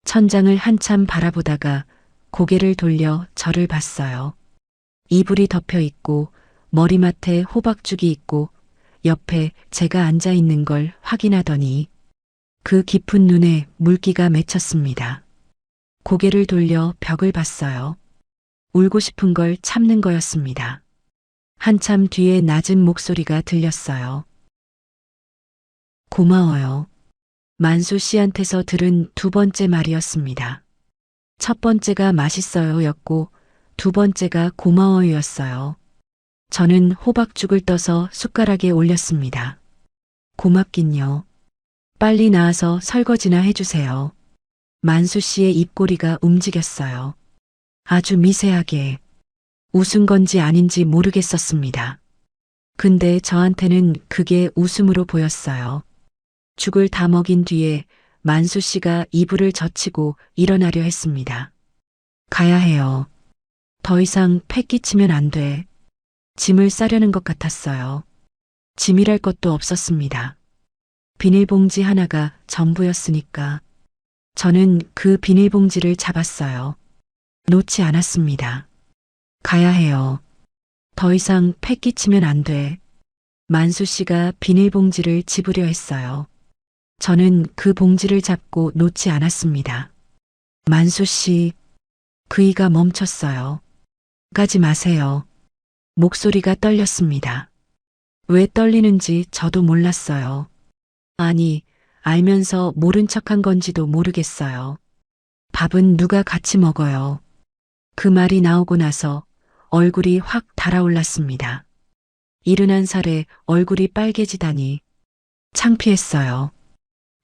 천장을 한참 바라보다가 고개를 돌려 저를 봤어요. 이불이 덮여 있고 머리맡에 호박죽이 있고 옆에 제가 앉아 있는 걸 확인하더니 그 깊은 눈에 물기가 맺혔습니다. 고개를 돌려 벽을 봤어요. 울고 싶은 걸 참는 거였습니다. 한참 뒤에 낮은 목소리가 들렸어요. 고마워요. 만수 씨한테서 들은 두 번째 말이었습니다. 첫 번째가 맛있어요였고 두 번째가 고마워요였어요. 저는 호박죽을 떠서 숟가락에 올렸습니다. 고맙긴요. 빨리 나와서 설거지나 해주세요. 만수 씨의 입꼬리가 움직였어요. 아주 미세하게. 웃은 건지 아닌지 모르겠었습니다. 근데 저한테는 그게 웃음으로 보였어요. 죽을 다 먹인 뒤에 만수 씨가 이불을 젖히고 일어나려 했습니다. 가야 해요. 더 이상 패 끼치면 안 돼. 짐을 싸려는 것 같았어요. 짐이랄 것도 없었습니다. 비닐봉지 하나가 전부였으니까. 저는 그 비닐봉지를 잡았어요. 놓지 않았습니다. 가야 해요. 더 이상 패 끼치면 안 돼. 만수 씨가 비닐봉지를 집으려 했어요. 저는 그 봉지를 잡고 놓지 않았습니다. 만수 씨, 그이가 멈췄어요. 가지 마세요. 목소리가 떨렸습니다. 왜 떨리는지 저도 몰랐어요. 아니, 알면서 모른 척한 건지도 모르겠어요. 밥은 누가 같이 먹어요. 그 말이 나오고 나서 얼굴이 확 달아올랐습니다. 71살에 얼굴이 빨개지다니 창피했어요.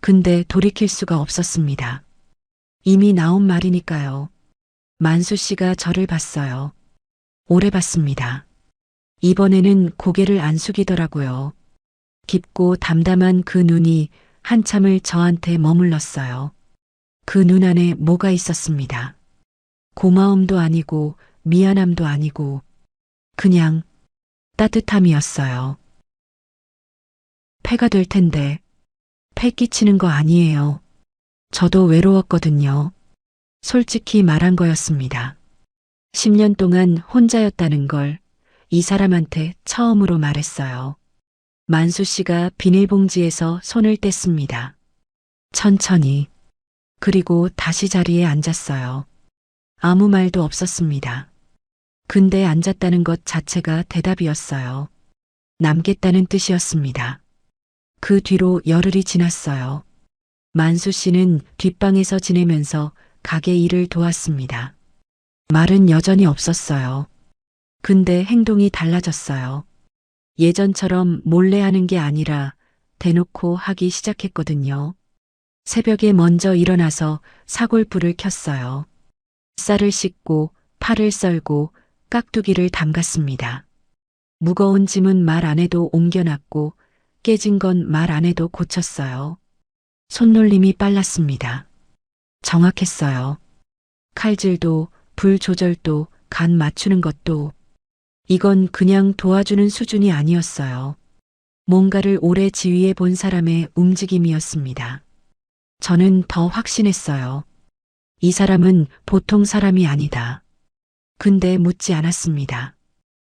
근데 돌이킬 수가 없었습니다. 이미 나온 말이니까요. 만수 씨가 저를 봤어요. 오래 봤습니다. 이번에는 고개를 안 숙이더라고요. 깊고 담담한 그 눈이 한참을 저한테 머물렀어요. 그 눈 안에 뭐가 있었습니다. 고마움도 아니고 미안함도 아니고 그냥 따뜻함이었어요. 패가 될 텐데 패 끼치는 거 아니에요. 저도 외로웠거든요. 솔직히 말한 거였습니다. 10년 동안 혼자였다는 걸 이 사람한테 처음으로 말했어요. 만수 씨가 비닐봉지에서 손을 뗐습니다. 천천히. 그리고 다시 자리에 앉았어요. 아무 말도 없었습니다. 근데 앉았다는 것 자체가 대답이었어요. 남겠다는 뜻이었습니다. 그 뒤로 열흘이 지났어요. 만수 씨는 뒷방에서 지내면서 가게 일을 도왔습니다. 말은 여전히 없었어요. 근데 행동이 달라졌어요. 예전처럼 몰래 하는 게 아니라 대놓고 하기 시작했거든요. 새벽에 먼저 일어나서 사골불을 켰어요. 쌀을 씻고 파를 썰고 깍두기를 담갔습니다. 무거운 짐은 말 안 해도 옮겨놨고 깨진 건 말 안 해도 고쳤어요. 손놀림이 빨랐습니다. 정확했어요. 칼질도 불 조절도 간 맞추는 것도 이건 그냥 도와주는 수준이 아니었어요. 뭔가를 오래 지휘해 본 사람의 움직임이었습니다. 저는 더 확신했어요. 이 사람은 보통 사람이 아니다. 근데 묻지 않았습니다.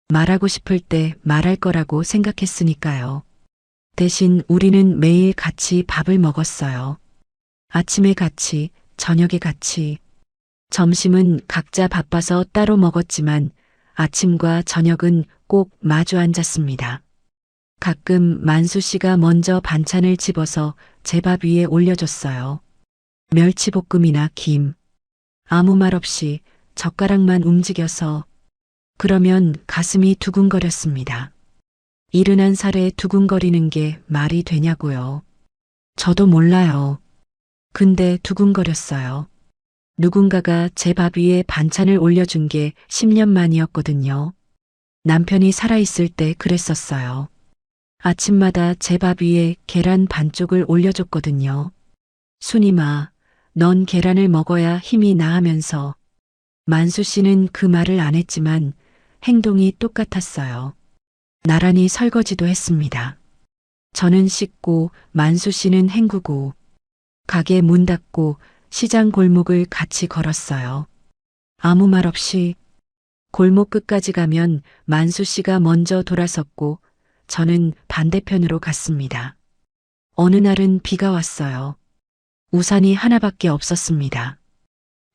말하고 싶을 때 말할 거라고 생각했으니까요. 대신 우리는 매일 같이 밥을 먹었어요. 아침에 같이, 저녁에 같이. 점심은 각자 바빠서 따로 먹었지만 아침과 저녁은 꼭 마주 앉았습니다. 가끔 만수 씨가 먼저 반찬을 집어서 제 밥 위에 올려줬어요. 멸치볶음이나 김. 아무 말 없이 젓가락만 움직여서 그러면 가슴이 두근거렸습니다. 이른한 살에 두근거리는 게 말이 되냐고요. 저도 몰라요. 근데 두근거렸어요. 누군가가 제 밥 위에 반찬을 올려준 게 10년 만이었거든요. 남편이 살아있을 때 그랬었어요. 아침마다 제 밥 위에 계란 반쪽을 올려줬거든요. 순이마, 넌 계란을 먹어야 힘이 나 하면서. 만수 씨는 그 말을 안 했지만 행동이 똑같았어요. 나란히 설거지도 했습니다. 저는 씻고 만수 씨는 헹구고 가게 문 닫고 시장 골목을 같이 걸었어요. 아무 말 없이 골목 끝까지 가면 만수 씨가 먼저 돌아섰고 저는 반대편으로 갔습니다. 어느 날은 비가 왔어요. 우산이 하나밖에 없었습니다.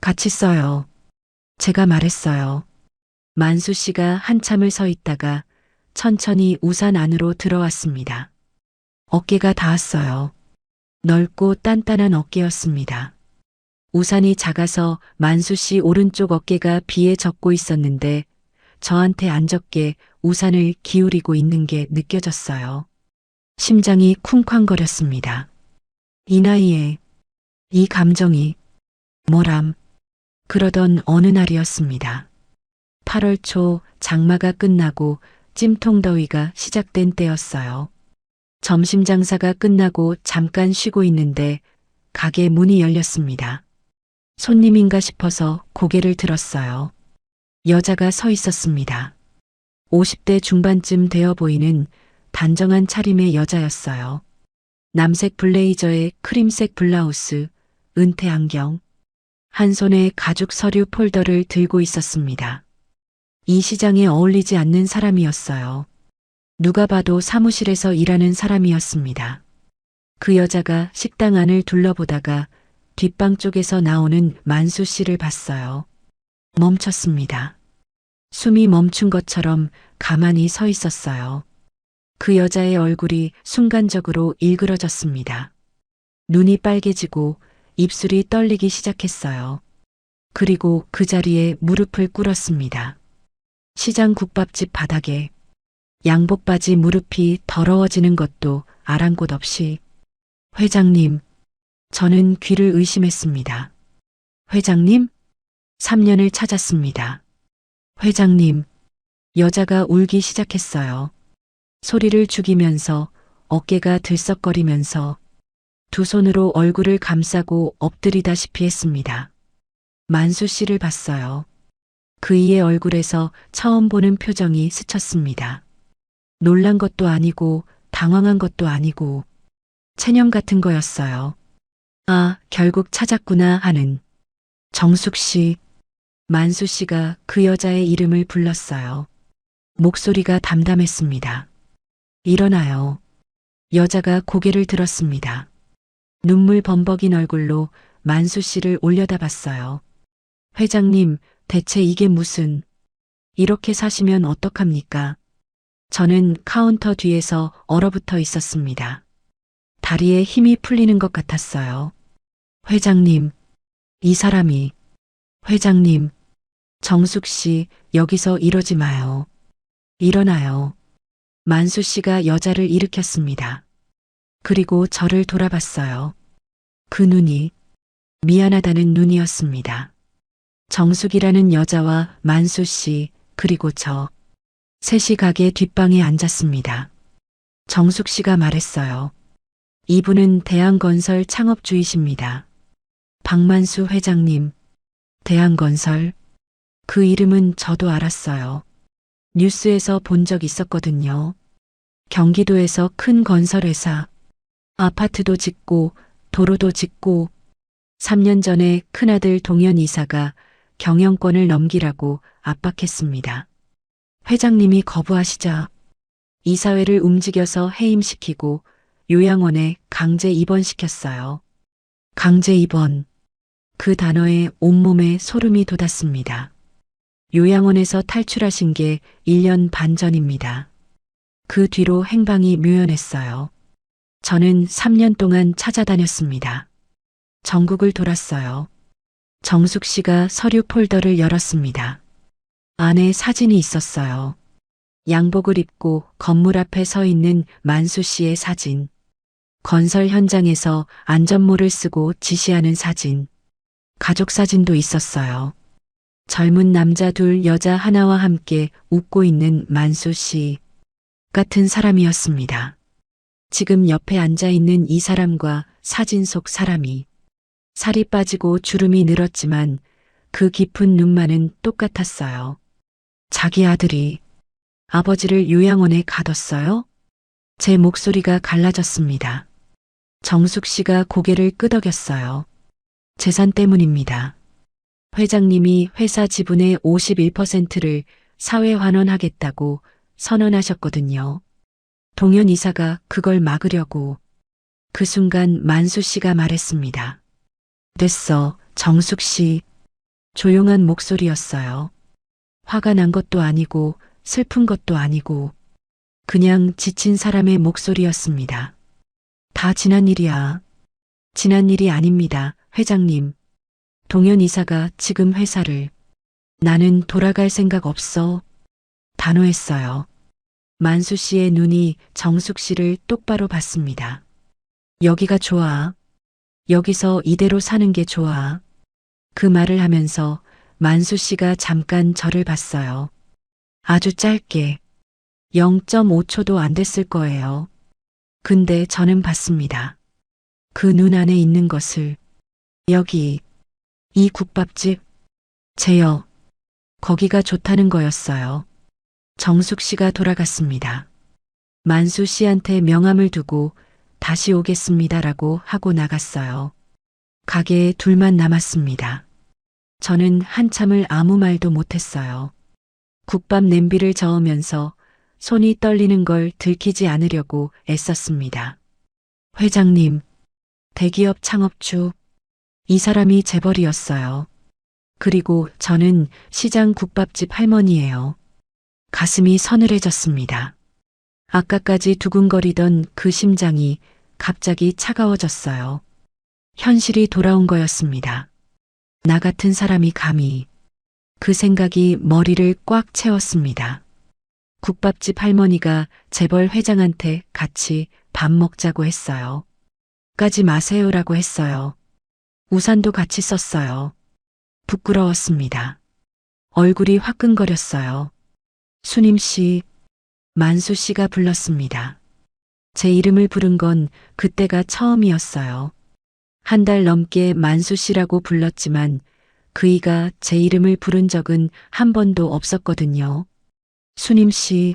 같이 써요. 제가 말했어요. 만수 씨가 한참을 서 있다가 천천히 우산 안으로 들어왔습니다. 어깨가 닿았어요. 넓고 단단한 어깨였습니다. 우산이 작아서 만수 씨 오른쪽 어깨가 비에 젖고 있었는데 저한테 안 젖게 우산을 기울이고 있는 게 느껴졌어요. 심장이 쿵쾅거렸습니다. 이 나이에 이 감정이 뭐람. 그러던 어느 날이었습니다. 8월 초 장마가 끝나고 찜통더위가 시작된 때였어요. 점심 장사가 끝나고 잠깐 쉬고 있는데 가게 문이 열렸습니다. 손님인가 싶어서 고개를 들었어요. 여자가 서 있었습니다. 50대 중반쯤 되어 보이는 단정한 차림의 여자였어요. 남색 블레이저에 크림색 블라우스, 은퇴 안경, 한 손에 가죽 서류 폴더를 들고 있었습니다. 이 시장에 어울리지 않는 사람이었어요. 누가 봐도 사무실에서 일하는 사람이었습니다. 그 여자가 식당 안을 둘러보다가 뒷방 쪽에서 나오는 만수 씨를 봤어요. 멈췄습니다. 숨이 멈춘 것처럼 가만히 서 있었어요. 그 여자의 얼굴이 순간적으로 일그러졌습니다. 눈이 빨개지고 입술이 떨리기 시작했어요. 그리고 그 자리에 무릎을 꿇었습니다. 시장 국밥집 바닥에 양복바지 무릎이 더러워지는 것도 아랑곳 없이 회장님, 저는 귀를 의심했습니다. 회장님? 3년을 찾았습니다. 회장님, 여자가 울기 시작했어요. 소리를 죽이면서 어깨가 들썩거리면서 두 손으로 얼굴을 감싸고 엎드리다시피 했습니다. 만수 씨를 봤어요. 그이의 얼굴에서 처음 보는 표정이 스쳤습니다. 놀란 것도 아니고 당황한 것도 아니고 체념 같은 거였어요. 아, 결국 찾았구나 하는. 정숙 씨, 만수 씨가 그 여자의 이름을 불렀어요. 목소리가 담담했습니다. 일어나요. 여자가 고개를 들었습니다. 눈물 범벅인 얼굴로 만수 씨를 올려다봤어요. 회장님, 대체 이게 무슨, 이렇게 사시면 어떡합니까? 저는 카운터 뒤에서 얼어붙어 있었습니다. 다리에 힘이 풀리는 것 같았어요. 회장님, 이 사람이, 회장님, 정숙 씨, 여기서 이러지 마요. 일어나요. 만수 씨가 여자를 일으켰습니다. 그리고 저를 돌아봤어요. 그 눈이 미안하다는 눈이었습니다. 정숙이라는 여자와 만수 씨, 그리고 저, 셋이 가게 뒷방에 앉았습니다. 정숙 씨가 말했어요. 이분은 대한건설 창업주이십니다. 박만수 회장님, 대한건설. 그 이름은 저도 알았어요. 뉴스에서 본 적 있었거든요. 경기도에서 큰 건설회사, 아파트도 짓고 도로도 짓고 3년 전에 큰아들 동현 이사가 경영권을 넘기라고 압박했습니다. 회장님이 거부하시자 이사회를 움직여서 해임시키고 요양원에 강제 입원시켰어요. 강제 입원. 그 단어에 온몸에 소름이 돋았습니다. 요양원에서 탈출하신 게 1년 반 전입니다. 그 뒤로 행방이 묘연했어요. 저는 3년 동안 찾아다녔습니다. 전국을 돌았어요. 정숙 씨가 서류 폴더를 열었습니다. 안에 사진이 있었어요. 양복을 입고 건물 앞에 서 있는 만수 씨의 사진. 건설 현장에서 안전모를 쓰고 지시하는 사진. 가족 사진도 있었어요. 젊은 남자 둘, 여자 하나와 함께 웃고 있는 만수 씨 같은 사람이었습니다. 지금 옆에 앉아 있는 이 사람과 사진 속 사람이 살이 빠지고 주름이 늘었지만 그 깊은 눈만은 똑같았어요. 자기 아들이 아버지를 요양원에 가뒀어요? 제 목소리가 갈라졌습니다. 정숙 씨가 고개를 끄덕였어요. 재산 때문입니다. 회장님이 회사 지분의 51%를 사회 환원하겠다고 선언하셨거든요. 동현 이사가 그걸 막으려고. 그 순간 만수 씨가 말했습니다. 됐어, 정숙 씨. 조용한 목소리였어요. 화가 난 것도 아니고 슬픈 것도 아니고 그냥 지친 사람의 목소리였습니다. 다 지난 일이야. 지난 일이 아닙니다, 회장님. 동현 이사가 지금 회사를. 나는 돌아갈 생각 없어. 단호했어요. 만수 씨의 눈이 정숙 씨를 똑바로 봤습니다. 여기가 좋아. 여기서 이대로 사는 게 좋아. 그 말을 하면서 만수 씨가 잠깐 저를 봤어요. 아주 짧게. 0.5초도 안 됐을 거예요. 근데 저는 봤습니다. 그 눈 안에 있는 것을. 여기, 이 국밥집, 제역, 거기가 좋다는 거였어요. 정숙 씨가 돌아갔습니다. 만수 씨한테 명함을 두고 다시 오겠습니다라고 하고 나갔어요. 가게에 둘만 남았습니다. 저는 한참을 아무 말도 못했어요. 국밥 냄비를 저으면서 손이 떨리는 걸 들키지 않으려고 애썼습니다. 회장님, 대기업 창업주, 이 사람이 재벌이었어요. 그리고 저는 시장 국밥집 할머니예요. 가슴이 서늘해졌습니다. 아까까지 두근거리던 그 심장이 갑자기 차가워졌어요. 현실이 돌아온 거였습니다. 나 같은 사람이 감히. 그 생각이 머리를 꽉 채웠습니다. 국밥집 할머니가 재벌 회장한테 같이 밥 먹자고 했어요. 가지 마세요라고 했어요. 우산도 같이 썼어요. 부끄러웠습니다. 얼굴이 화끈거렸어요. 수님 씨, 만수 씨가 불렀습니다. 제 이름을 부른 건 그때가 처음이었어요. 한 달 넘게 만수 씨라고 불렀지만 그이가 제 이름을 부른 적은 한 번도 없었거든요. 수님 씨,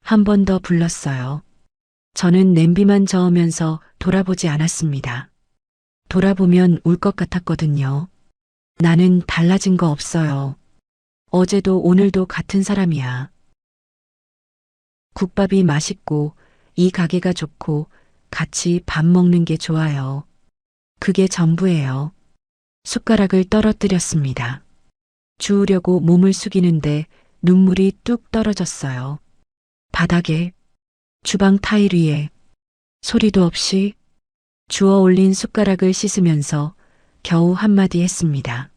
한 번 더 불렀어요. 저는 냄비만 저으면서 돌아보지 않았습니다. 돌아보면 울 것 같았거든요. 나는 달라진 거 없어요. 어제도 오늘도 같은 사람이야. 국밥이 맛있고 이 가게가 좋고 같이 밥 먹는 게 좋아요. 그게 전부예요. 숟가락을 바닥에, 주방 타일 위에, 소리도 없이 주워 올린 숟가락을 씻으면서 겨우 한마디 했습니다.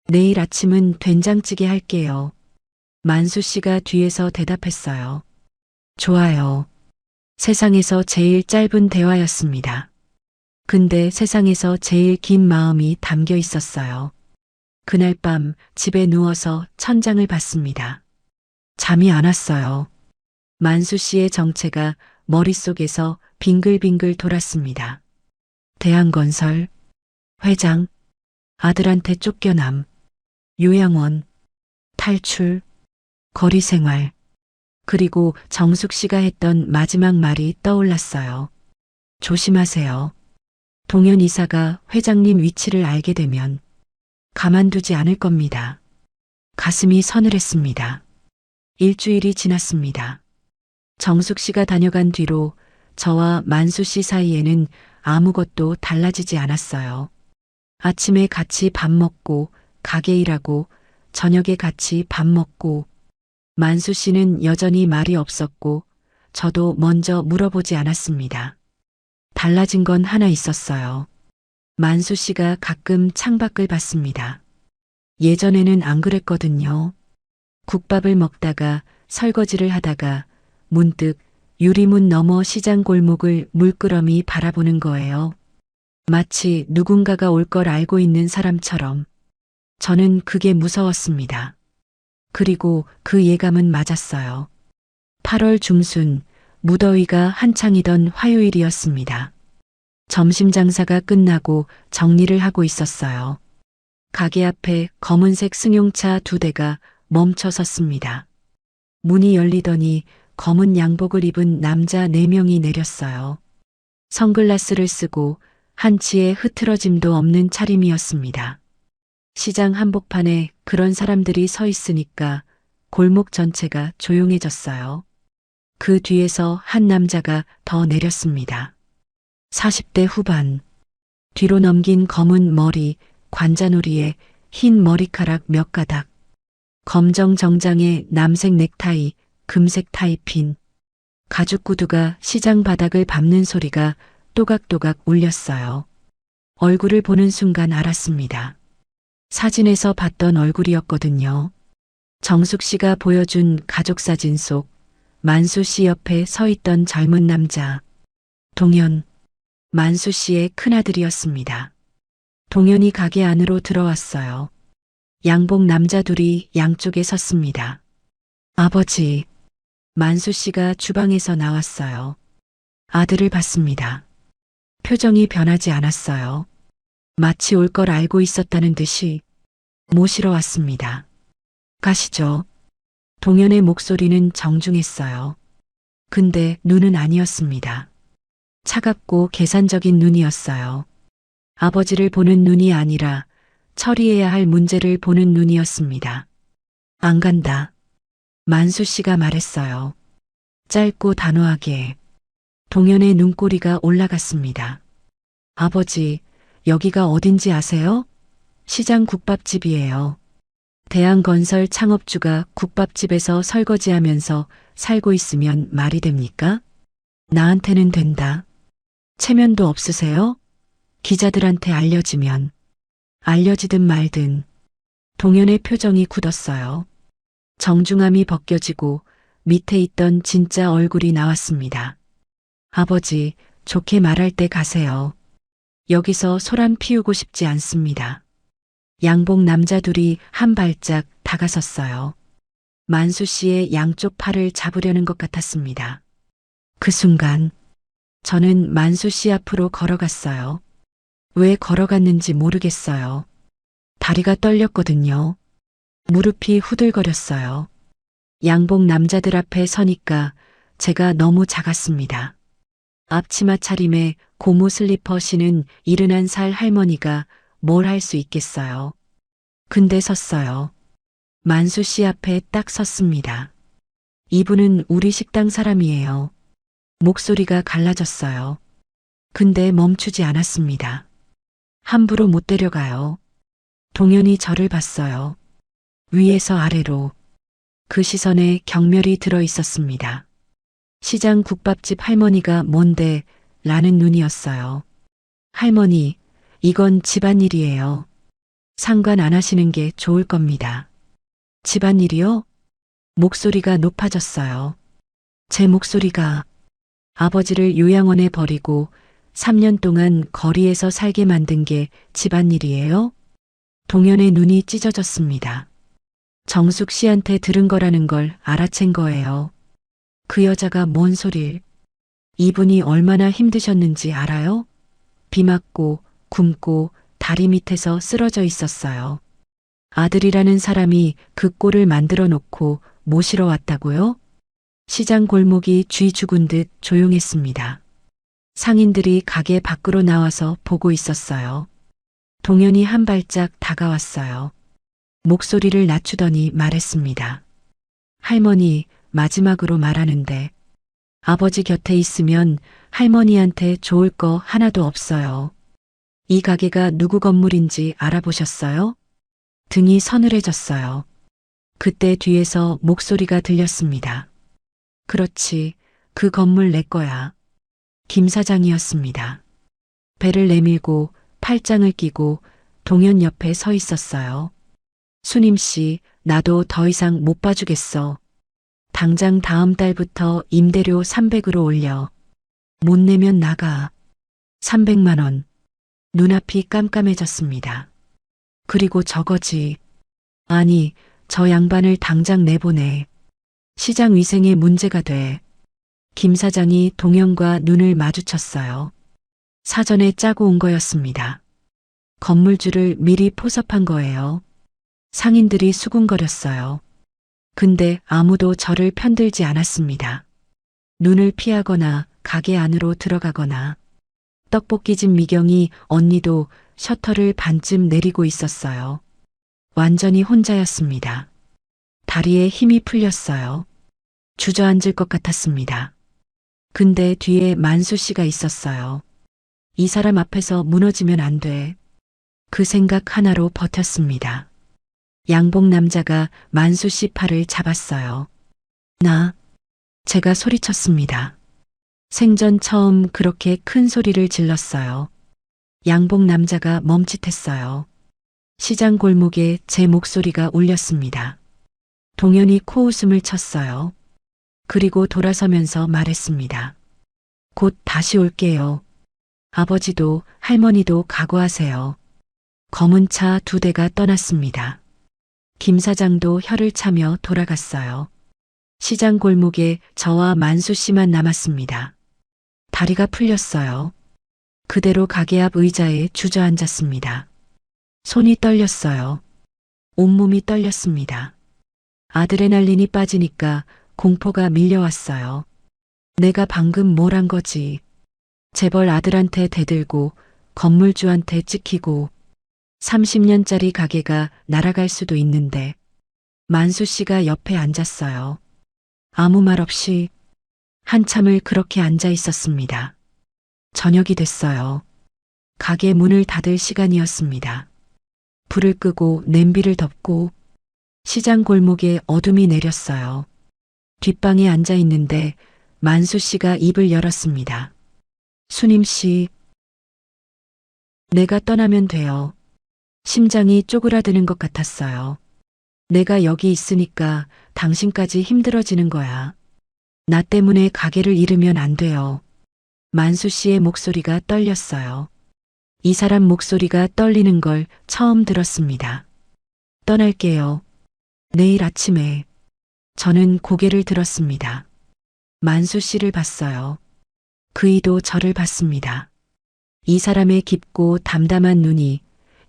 내일 아침은 된장찌개 할게요. 만수 씨가 뒤에서 대답했어요. 좋아요. 세상에서 제일 짧은 대화였습니다. 근데 세상에서 제일 긴 마음이 담겨 있었어요. 그날 밤 집에 누워서 천장을 봤습니다. 잠이 안 왔어요. 만수 씨의 정체가 머릿속에서 빙글빙글 돌았습니다. 대한건설, 회장, 아들한테 쫓겨남, 요양원, 탈출, 거리생활, 그리고 정숙 씨가 했던 마지막 말이 떠올랐어요. 조심하세요. 동현 이사가 회장님 위치를 알게 되면 가만두지 않을 겁니다. 가슴이 서늘했습니다. 일주일이 지났습니다. 정숙 씨가 다녀간 뒤로 저와 만수 씨 사이에는 아무것도 달라지지 않았어요. 아침에 같이 밥 먹고 가게 일하고 저녁에 같이 밥 먹고 만수 씨는 여전히 말이 없었고 저도 먼저 물어보지 않았습니다. 달라진 건 하나 있었어요. 만수 씨가 가끔 창밖을 봤습니다. 예전에는 안 그랬거든요. 국밥을 먹다가 설거지를 하다가 문득 유리문 너머 시장 골목을 물끄러미 바라보는 거예요. 마치 누군가가 올 걸 알고 있는 사람처럼. 저는 그게 무서웠습니다. 그리고 그 예감은 맞았어요. 8월 중순 무더위가 한창이던 화요일이었습니다. 점심 장사가 끝나고 정리를 하고 있었어요. 가게 앞에 검은색 승용차 2대가 멈춰 섰습니다. 문이 열리더니 검은 양복을 입은 남자 4명이 내렸어요. 선글라스를 쓰고 한치의 흐트러짐도 없는 차림이었습니다. 시장 한복판에 그런 사람들이 서 있으니까 골목 전체가 조용해졌어요. 그 뒤에서 한 남자가 더 내렸습니다. 40대 후반, 뒤로 넘긴 검은 머리, 관자놀이에 흰 머리카락 몇 가닥, 검정 정장에 남색 넥타이, 금색 타이핀, 가죽 구두가 시장 바닥을 밟는 소리가 또각또각 울렸어요. 얼굴을 보는 순간 알았습니다. 사진에서 봤던 얼굴이었거든요. 정숙 씨가 보여준 가족사진 속 만수 씨 옆에 서 있던 젊은 남자. 동현, 만수 씨의 큰아들이었습니다. 동현이 가게 안으로 들어왔어요. 양복 남자 둘이 양쪽에 섰습니다. 아버지, 만수 씨가 주방에서 나왔어요. 아들을 봤습니다. 표정이 변하지 않았어요. 마치 올 걸 알고 있었다는 듯이 모시러 왔습니다. 가시죠. 동현의 목소리는 정중했어요. 근데 눈은 아니었습니다. 차갑고 계산적인 눈이었어요. 아버지를 보는 눈이 아니라 처리해야 할 문제를 보는 눈이었습니다. 안 간다. 만수 씨가 말했어요. 짧고 단호하게. 동현의 눈꼬리가 올라갔습니다. 아버지, 여기가 어딘지 아세요? 시장 국밥집이에요. 대한건설 창업주가 국밥집에서 설거지하면서 살고 있으면 말이 됩니까? 나한테는 된다. 체면도 없으세요? 기자들한테 알려지면. 알려지든 말든. 동현의 표정이 굳었어요. 정중함이 벗겨지고 밑에 있던 진짜 얼굴이 나왔습니다. 아버지, 좋게 말할 때 가세요. 여기서 소란 피우고 싶지 않습니다. 양복 남자 둘이 한 발짝 다가섰어요. 만수 씨의 양쪽 팔을 잡으려는 것 같았습니다. 그 순간 저는 만수 씨 앞으로 걸어갔어요. 왜 걸어갔는지 모르겠어요. 다리가 떨렸거든요. 무릎이 후들거렸어요. 양복 남자들 앞에 서니까 제가 너무 작았습니다. 앞치마 차림에 고무 슬리퍼 신은 71살 할머니가 뭘 할 수 있겠어요. 근데 섰어요. 만수 씨 앞에 딱 섰습니다. 이분은 우리 식당 사람이에요. 목소리가 갈라졌어요. 근데 멈추지 않았습니다. 함부로 못 데려가요. 동현이 저를 봤어요. 위에서 아래로. 그 시선에 경멸이 들어 있었습니다. 시장 국밥집 할머니가 뭔데? 라는 눈이었어요. 할머니, 이건 집안일이에요. 상관 안 하시는 게 좋을 겁니다. 집안일이요? 목소리가 높아졌어요. 제 목소리가 아버지를 요양원에 버리고 3년 동안 거리에서 살게 만든 게 집안일이에요? 동현의 눈이 찢어졌습니다. 정숙 씨한테 들은 거라는 걸 알아챈 거예요. 그 여자가 뭔 소릴. 이분이 얼마나 힘드셨는지 알아요? 비 맞고 굶고 다리 밑에서 쓰러져 있었어요. 아들이라는 사람이 그 꼴을 만들어 놓고 모시러 왔다고요? 시장 골목이 쥐 죽은 듯 조용했습니다. 상인들이 가게 밖으로 나와서 보고 있었어요. 동현이 한 발짝 다가왔어요. 목소리를 낮추더니 말했습니다. 할머니, 마지막으로 말하는데 아버지 곁에 있으면 할머니한테 좋을 거 하나도 없어요. 이 가게가 누구 건물인지 알아보셨어요? 등이 서늘해졌어요. 그때 뒤에서 목소리가 들렸습니다. 그렇지, 그 건물 내 거야. 김 사장이었습니다. 배를 내밀고 팔짱을 끼고 동현 옆에 서 있었어요. 수님 씨, 나도 더 이상 못 봐주겠어. 당장 다음 달부터 임대료 300으로 올려. 못 내면 나가. 300만 원. 눈앞이 깜깜해졌습니다. 그리고 저거지. 아니, 저 양반을 당장 내보내. 시장 위생에 문제가 돼. 김 사장이 동현과 눈을 마주쳤어요. 사전에 짜고 온 거였습니다. 건물주를 미리 포섭한 거예요. 상인들이 수군거렸어요. 근데 아무도 저를 편들지 않았습니다. 눈을 피하거나 가게 안으로 들어가거나 떡볶이집 미경이 언니도 셔터를 반쯤 내리고 있었어요. 완전히 혼자였습니다. 다리에 힘이 풀렸어요. 주저앉을 것 같았습니다. 근데 뒤에 만수 씨가 있었어요. 이 사람 앞에서 무너지면 안 돼. 그 생각 하나로 버텼습니다. 양복 남자가 만수 씨 팔을 잡았어요. 제가 소리쳤습니다. 생전 처음 그렇게 큰 소리를 질렀어요. 양복 남자가 멈칫했어요. 시장 골목에 제 목소리가 울렸습니다. 동현이 코웃음을 쳤어요. 그리고 돌아서면서 말했습니다. 곧 다시 올게요. 아버지도 할머니도 각오하세요. 검은 차 2대가 떠났습니다. 김 사장도 혀를 차며 돌아갔어요. 시장 골목에 저와 만수 씨만 남았습니다. 다리가 풀렸어요. 그대로 가게 앞 의자에 주저앉았습니다. 손이 떨렸어요. 온몸이 떨렸습니다. 아드레날린이 빠지니까 공포가 밀려왔어요. 내가 방금 뭘 한 거지. 재벌 아들한테 대들고 건물주한테 찍히고 30년짜리 가게가 날아갈 수도 있는데 만수 씨가 옆에 앉았어요. 아무 말 없이 한참을 그렇게 앉아 있었습니다. 저녁이 됐어요. 가게 문을 닫을 시간이었습니다. 불을 끄고 냄비를 덮고 시장 골목에 어둠이 내렸어요. 뒷방에 앉아 있는데 만수 씨가 입을 열었습니다. 수님 씨, 내가 떠나면 돼요. 심장이 쪼그라드는 것 같았어요. 내가 여기 있으니까 당신까지 힘들어지는 거야. 나 때문에 가게를 잃으면 안 돼요. 만수 씨의 목소리가 떨렸어요. 이 사람 목소리가 떨리는 걸 처음 들었습니다. 떠날게요. 내일 아침에. 저는 고개를 들었습니다. 만수 씨를 봤어요. 그이도 저를 봤습니다. 이 사람의 깊고 담담한 눈이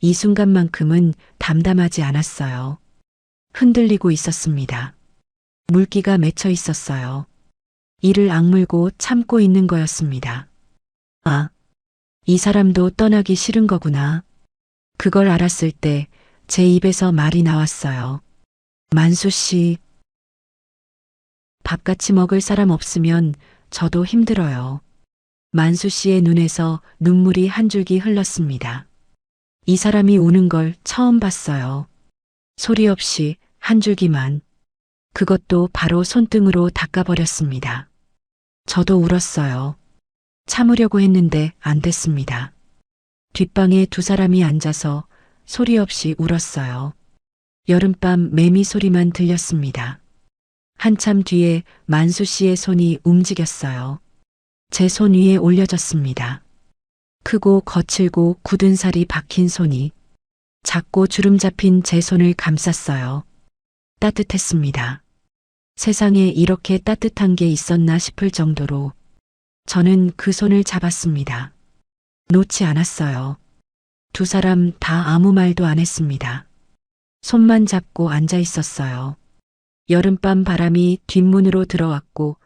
이 순간만큼은 담담하지 않았어요. 흔들리고 있었습니다. 물기가 맺혀 있었어요. 이를 악물고 참고 있는 거였습니다. 아, 이 사람도 떠나기 싫은 거구나. 그걸 알았을 때 제 입에서 말이 나왔어요. 만수 씨, 밥 같이 먹을 사람 없으면 저도 힘들어요. 만수 씨의 눈에서 눈물이 한 줄기 흘렀습니다. 이 사람이 우는 걸 처음 봤어요. 소리 없이 한 줄기만. 그것도 바로 손등으로 닦아버렸습니다. 저도 울었어요. 참으려고 했는데 안 됐습니다. 뒷방에 두 사람이 앉아서 소리 없이 울었어요. 여름밤 매미 소리만 들렸습니다. 한참 뒤에 만수 씨의 손이 움직였어요. 제 손 위에 올려졌습니다. 크고 거칠고 굳은 살이 박힌 손이 작고 주름 잡힌 제 손을 감쌌어요. 따뜻했습니다. 세상에 이렇게 따뜻한 게 있었나 싶을 정도로 저는 그 손을 잡았습니다. 놓지 않았어요. 두 사람 다 아무 말도 안 했습니다. 손만 잡고 앉아 있었어요. 여름밤 바람이 뒷문으로 들어왔고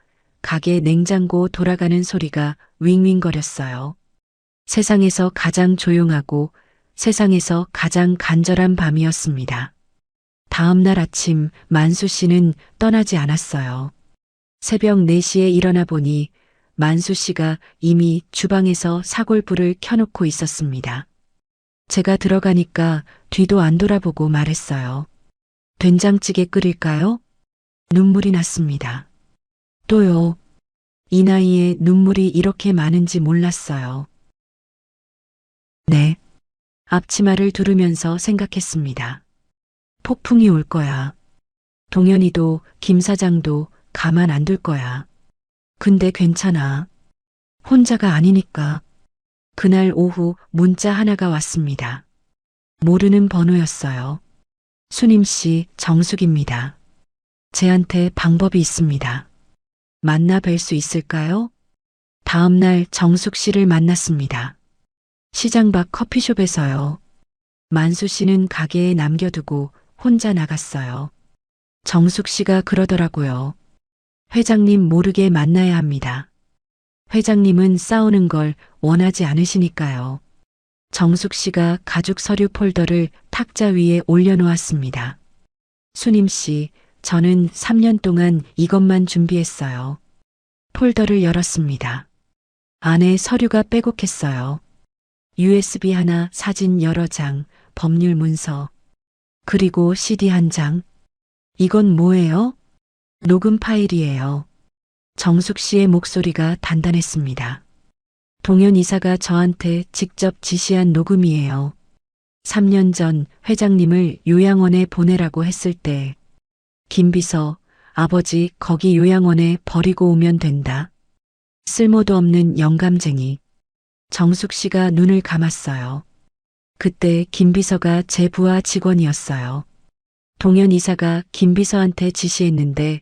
가게 냉장고 돌아가는 소리가 윙윙거렸어요. 세상에서 가장 조용하고 세상에서 가장 간절한 밤이었습니다. 다음 날 아침 만수 씨는 떠나지 않았어요. 새벽 4시에 일어나 보니 만수 씨가 이미 주방에서 사골불을 켜놓고 있었습니다. 제가 들어가니까 뒤도 안 돌아보고 말했어요. 된장찌개 끓일까요? 눈물이 났습니다. 또요. 이 나이에 눈물이 이렇게 많은지 몰랐어요. 네. 앞치마를 두르면서 생각했습니다. 폭풍이 올 거야. 동현이도 김 사장도 가만 안 둘 거야. 근데 괜찮아. 혼자가 아니니까. 그날 오후 문자 하나가 왔습니다. 모르는 번호였어요. 수님 씨, 정숙입니다. 제한테 방법이 있습니다. 만나 뵐 수 있을까요? 다음 날 정숙 씨를 만났습니다. 시장 밖 커피숍에서요. 만수 씨는 가게에 남겨두고 혼자 나갔어요. 정숙 씨가 그러더라고요. 회장님 모르게 만나야 합니다. 회장님은 싸우는 걸 원하지 않으시니까요. 정숙 씨가 가죽 서류 폴더를 탁자 위에 올려놓았습니다. 수님 씨, 저는 3년 동안 이것만 준비했어요. 폴더를 열었습니다. 안에 서류가 빼곡했어요. USB 하나, 사진 여러 장, 법률 문서, 그리고 CD 한 장. 이건 뭐예요? 녹음 파일이에요. 정숙 씨의 목소리가 단단했습니다. 동현 이사가 저한테 직접 지시한 녹음이에요. 3년 전 회장님을 요양원에 보내라고 했을 때 김비서, 아버지 거기 요양원에 버리고 오면 된다. 쓸모도 없는 영감쟁이. 정숙 씨가 눈을 감았어요. 그때 김비서가 제 부하 직원이었어요. 동현 이사가 김비서한테 지시했는데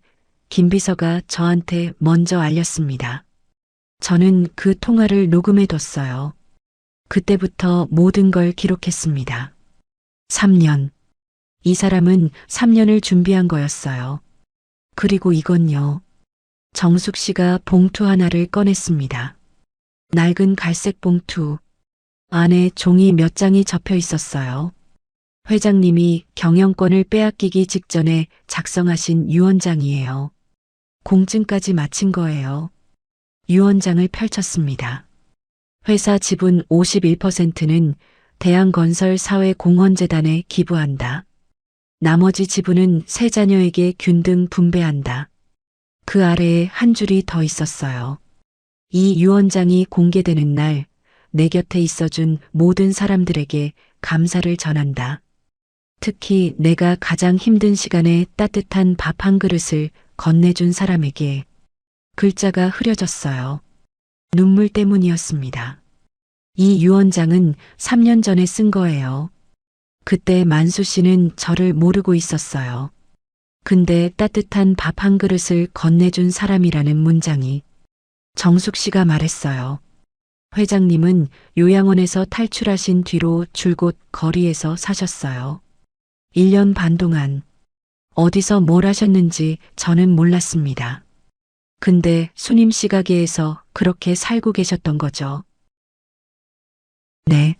김비서가 저한테 먼저 알렸습니다. 저는 그 통화를 녹음해 뒀어요. 그때부터 모든 걸 기록했습니다. 3년. 이 사람은 3년을 준비한 거였어요. 그리고 이건요. 정숙 씨가 봉투 하나를 꺼냈습니다. 낡은 갈색 봉투. 안에 종이 몇 장이 접혀 있었어요. 회장님이 경영권을 빼앗기기 직전에 작성하신 유언장이에요. 공증까지 마친 거예요. 유언장을 펼쳤습니다. 회사 지분 51%는 대한건설사회공헌재단에 기부한다. 나머지 지분은 세 자녀에게 균등 분배한다. 그 아래에 한 줄이 더 있었어요. 이 유언장이 공개되는 날 내 곁에 있어준 모든 사람들에게 감사를 전한다. 특히 내가 가장 힘든 시간에 따뜻한 밥 한 그릇을 건네준 사람에게. 글자가 흐려졌어요. 눈물 때문이었습니다. 이 유언장은 3년 전에 쓴 거예요. 그때 만수 씨는 저를 모르고 있었어요. 근데 따뜻한 밥 한 그릇을 건네준 사람이라는 문장이. 정숙 씨가 말했어요. 회장님은 요양원에서 탈출하신 뒤로 줄곧 거리에서 사셨어요. 1년 반 동안 어디서 뭘 하셨는지 저는 몰랐습니다. 근데 수님 씨 가게에서 그렇게 살고 계셨던 거죠. 네.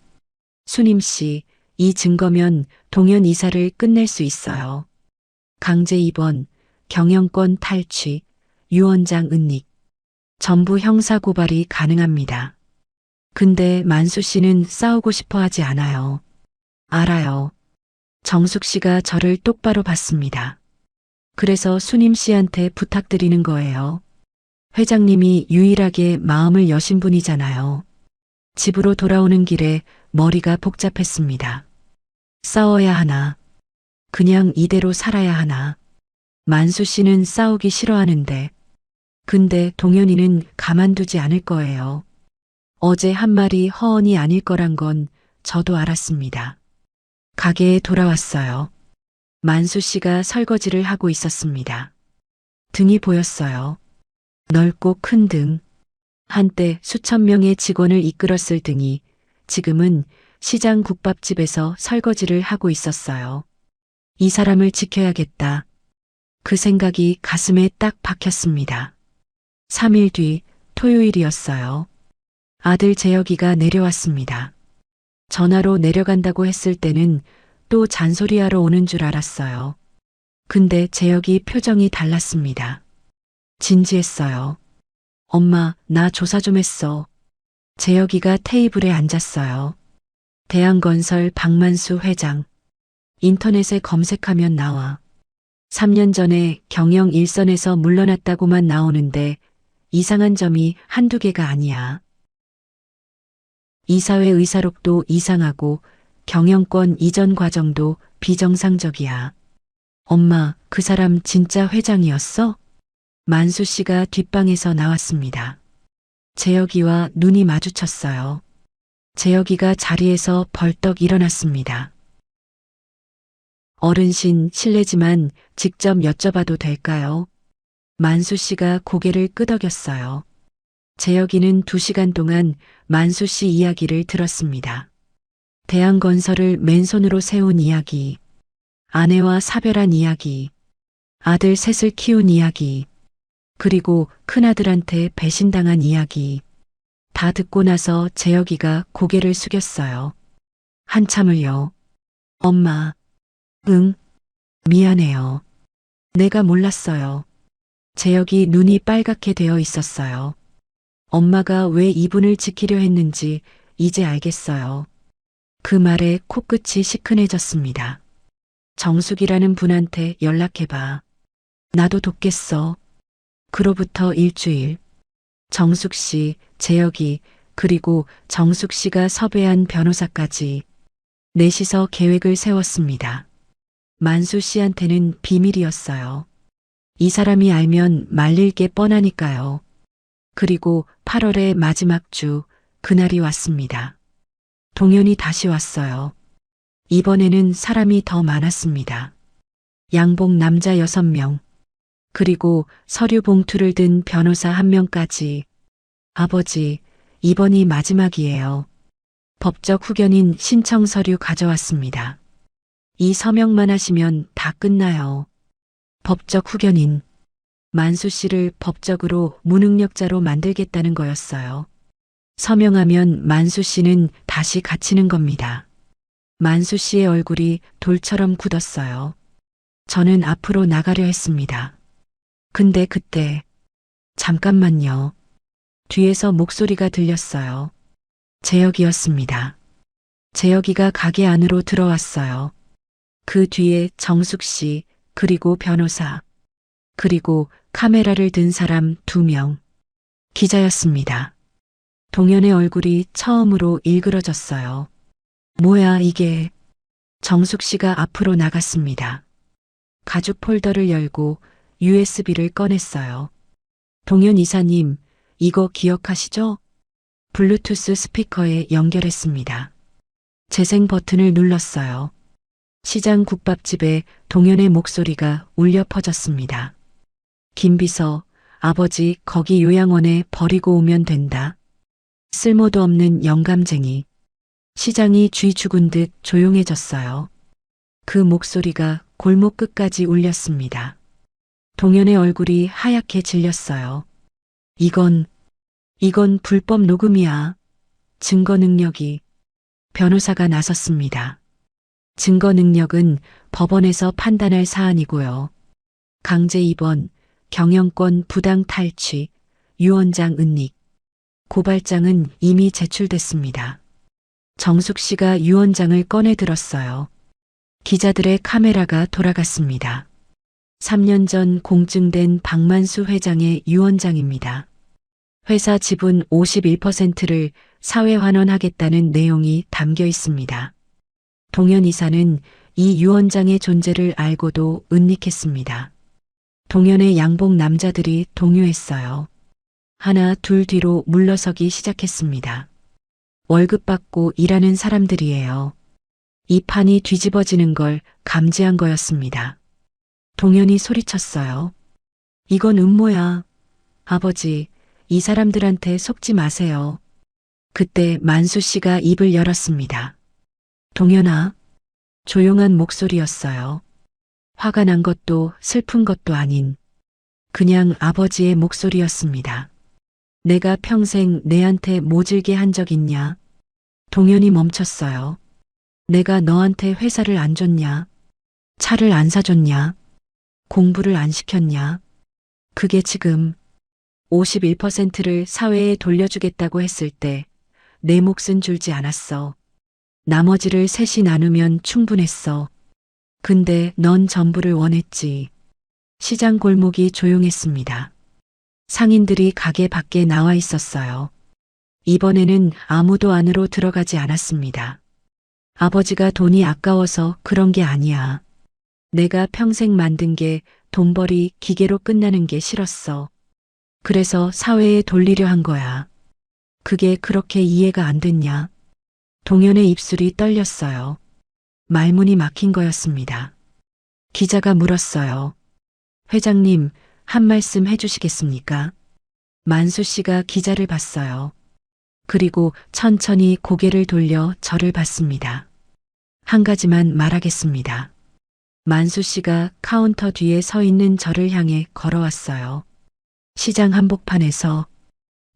수님 씨, 이 증거면 동현 이사를 끝낼 수 있어요. 강제 입원, 경영권 탈취, 유언장 은닉, 전부 형사 고발이 가능합니다. 근데 만수 씨는 싸우고 싶어 하지 않아요. 알아요. 정숙 씨가 저를 똑바로 봤습니다. 그래서 수님 씨한테 부탁드리는 거예요. 회장님이 유일하게 마음을 여신 분이잖아요. 집으로 돌아오는 길에 머리가 복잡했습니다. 싸워야 하나? 그냥 이대로 살아야 하나? 만수 씨는 싸우기 싫어하는데, 근데 동현이는 가만두지 않을 거예요. 어제 한 말이 허언이 아닐 거란 건 저도 알았습니다. 가게에 돌아왔어요. 만수 씨가 설거지를 하고 있었습니다. 등이 보였어요. 넓고 큰 등. 한때 수천 명의 직원을 이끌었을 등이 지금은 시장 국밥집에서 설거지를 하고 있었어요. 이 사람을 지켜야겠다. 그 생각이 가슴에 딱 박혔습니다. 3일 뒤 토요일이었어요. 아들 재혁이가 내려왔습니다. 전화로 내려간다고 했을 때는 또 잔소리하러 오는 줄 알았어요. 근데 재혁이 표정이 달랐습니다. 진지했어요. 엄마, 나 조사 좀 했어. 재혁이가 테이블에 앉았어요. 대한건설 박만수 회장. 인터넷에 검색하면 나와. 3년 전에 경영 일선에서 물러났다고만 나오는데 이상한 점이 한두 개가 아니야. 이사회 의사록도 이상하고 경영권 이전 과정도 비정상적이야. 엄마, 그 사람 진짜 회장이었어? 만수 씨가 뒷방에서 나왔습니다. 재혁이와 눈이 마주쳤어요. 재혁이가 자리에서 벌떡 일어났습니다. 어른신 실례지만 직접 여쭤봐도 될까요? 만수 씨가 고개를 끄덕였어요. 재혁이는 2시간 동안 만수 씨 이야기를 들었습니다. 대한건설을 맨손으로 세운 이야기, 아내와 사별한 이야기, 아들 셋을 키운 이야기, 그리고 큰아들한테 배신당한 이야기. 다 듣고 나서 재혁이가 고개를 숙였어요. 한참을요. 엄마, 응, 미안해요. 내가 몰랐어요. 재혁이 눈이 빨갛게 되어 있었어요. 엄마가 왜 이분을 지키려 했는지 이제 알겠어요. 그 말에 코끝이 시큰해졌습니다. 정숙이라는 분한테 연락해봐. 나도 돕겠어. 그로부터 일주일. 정숙 씨, 재혁이, 그리고 정숙 씨가 섭외한 변호사까지 넷이서 계획을 세웠습니다. 만수 씨한테는 비밀이었어요. 이 사람이 알면 말릴 게 뻔하니까요. 그리고 8월의 마지막 주, 그날이 왔습니다. 동현이 다시 왔어요. 이번에는 사람이 더 많았습니다. 양복 남자 6명, 그리고 서류 봉투를 든 변호사 1명까지. 아버지, 이번이 마지막이에요. 법적 후견인 신청 서류 가져왔습니다. 이 서명만 하시면 다 끝나요. 법적 후견인. 만수 씨를 법적으로 무능력자로 만들겠다는 거였어요. 서명하면 만수 씨는 다시 갇히는 겁니다. 만수 씨의 얼굴이 돌처럼 굳었어요. 저는 앞으로 나가려 했습니다. 근데 그때, 잠깐만요. 뒤에서 목소리가 들렸어요. 재혁이었습니다. 재혁이가 가게 안으로 들어왔어요. 그 뒤에 정숙 씨, 그리고 변호사, 그리고 카메라를 든 사람 2명. 기자였습니다. 동현의 얼굴이 처음으로 일그러졌어요. 뭐야 이게. 정숙 씨가 앞으로 나갔습니다. 가죽 폴더를 열고 USB를 꺼냈어요. 동현 이사님, 이거 기억하시죠? 블루투스 스피커에 연결했습니다. 재생 버튼을 눌렀어요. 시장 국밥집에 동현의 목소리가 울려 퍼졌습니다. 김비서, 아버지 거기 요양원에 버리고 오면 된다. 쓸모도 없는 영감쟁이. 시장이 쥐 죽은 듯 조용해졌어요. 그 목소리가 골목 끝까지 울렸습니다. 동현의 얼굴이 하얗게 질렸어요. 이건 불법 녹음이야. 증거 능력이. 변호사가 나섰습니다. 증거 능력은 법원에서 판단할 사안이고요. 강제 입원, 경영권 부당 탈취, 유언장 은닉. 고발장은 이미 제출됐습니다. 정숙 씨가 유언장을 꺼내 들었어요. 기자들의 카메라가 돌아갔습니다. 3년 전 공증된 박만수 회장의 유언장입니다. 회사 지분 51%를 사회환원하겠다는 내용이 담겨 있습니다. 동현 이사는 이 유언장의 존재를 알고도 은닉했습니다. 동현의 양복 남자들이 동요했어요. 하나 둘 뒤로 물러서기 시작했습니다. 월급 받고 일하는 사람들이에요. 이 판이 뒤집어지는 걸 감지한 거였습니다. 동현이 소리쳤어요. 이건 음모야. 아버지, 이 사람들한테 속지 마세요. 그때 만수 씨가 입을 열었습니다. 동현아. 조용한 목소리였어요. 화가 난 것도 슬픈 것도 아닌 그냥 아버지의 목소리였습니다. 내가 평생 내한테 모질게 한 적 있냐? 동현이 멈췄어요. 내가 너한테 회사를 안 줬냐? 차를 안 사줬냐? 공부를 안 시켰냐? 그게 지금 51%를 사회에 돌려주겠다고 했을 때 내 몫은 줄지 않았어. 나머지를 셋이 나누면 충분했어. 근데 넌 전부를 원했지. 시장 골목이 조용했습니다. 상인들이 가게 밖에 나와 있었어요. 이번에는 아무도 안으로 들어가지 않았습니다. 아버지가 돈이 아까워서 그런 게 아니야. 내가 평생 만든 게 돈벌이 기계로 끝나는 게 싫었어. 그래서 사회에 돌리려 한 거야. 그게 그렇게 이해가 안 됐냐? 동현의 입술이 떨렸어요. 말문이 막힌 거였습니다. 기자가 물었어요. 회장님, 한 말씀 해주시겠습니까? 만수 씨가 기자를 봤어요. 그리고 천천히 고개를 돌려 저를 봤습니다. 한 가지만 말하겠습니다. 만수 씨가 카운터 뒤에 서 있는 저를 향해 걸어왔어요. 시장 한복판에서,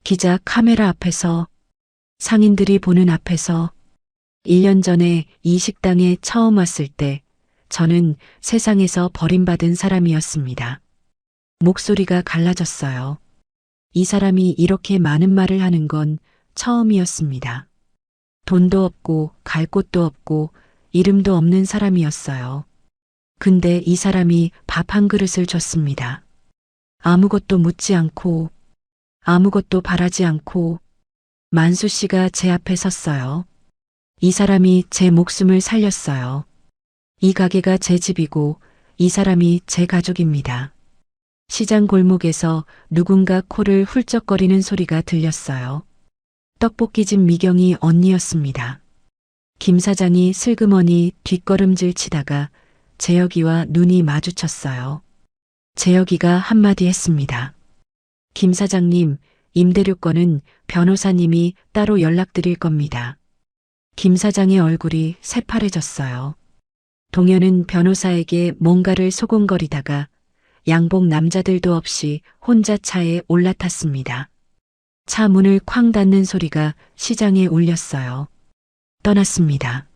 기자 카메라 앞에서, 상인들이 보는 앞에서 1년 전에 이 식당에 처음 왔을 때 저는 세상에서 버림받은 사람이었습니다. 목소리가 갈라졌어요. 이 사람이 이렇게 많은 말을 하는 건 처음이었습니다. 돈도 없고 갈 곳도 없고 이름도 없는 사람이었어요. 근데 이 사람이 밥 한 그릇을 줬습니다. 아무것도 묻지 않고 아무것도 바라지 않고 만수 씨가 제 앞에 섰어요. 이 사람이 제 목숨을 살렸어요. 이 가게가 제 집이고 이 사람이 제 가족입니다. 시장 골목에서 누군가 코를 훌쩍거리는 소리가 들렸어요. 떡볶이집 미경이 언니였습니다. 김 사장이 슬그머니 뒷걸음질 치다가 재혁이와 눈이 마주쳤어요. 재혁이가 한마디 했습니다. 김 사장님, 임대료권은 변호사님이 따로 연락드릴 겁니다. 김 사장의 얼굴이 새파래졌어요. 동현은 변호사에게 뭔가를 소곤거리다가 양복 남자들도 없이 혼자 차에 올라탔습니다. 차 문을 쾅 닫는 소리가 시장에 울렸어요. 떠났습니다.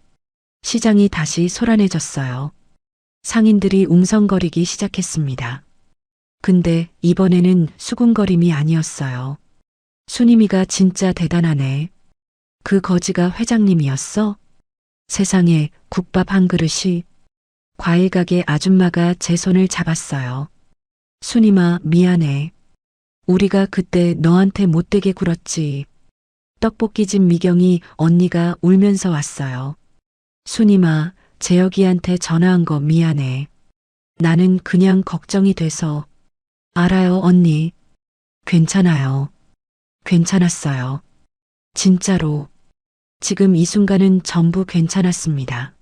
시장이 다시 소란해졌어요. 상인들이 웅성거리기 시작했습니다. 근데 이번에는 수군거림이 아니었어요. 순임이가 진짜 대단하네. 그 거지가 회장님이었어? 세상에 국밥 한 그릇이. 과일 가게 아줌마가 제 손을 잡았어요. 순임아, 미안해. 우리가 그때 너한테 못되게 굴었지. 떡볶이집 미경이 언니가 울면서 왔어요. 순임아, 재혁이한테 전화한 거 미안해. 나는 그냥 걱정이 돼서. 알아요, 언니. 괜찮아요. 괜찮았어요. 진짜로. 지금 이 순간은 전부 괜찮았습니다.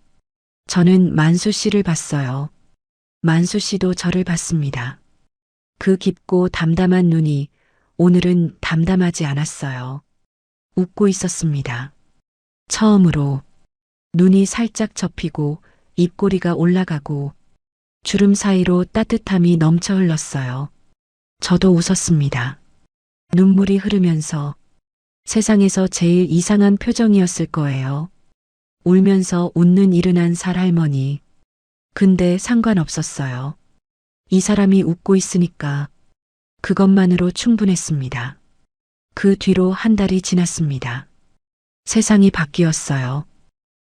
저는 만수 씨를 봤어요. 만수 씨도 저를 봤습니다. 그 깊고 담담한 눈이 오늘은 담담하지 않았어요. 웃고 있었습니다. 처음으로 눈이 살짝 접히고 입꼬리가 올라가고 주름 사이로 따뜻함이 넘쳐 흘렀어요. 저도 웃었습니다. 눈물이 흐르면서 세상에서 제일 이상한 표정이었을 거예요. 울면서 웃는 이른한 살 할머니. 근데 상관없었어요. 이 사람이 웃고 있으니까 그것만으로 충분했습니다. 그 뒤로 한 달이 지났습니다. 세상이 바뀌었어요.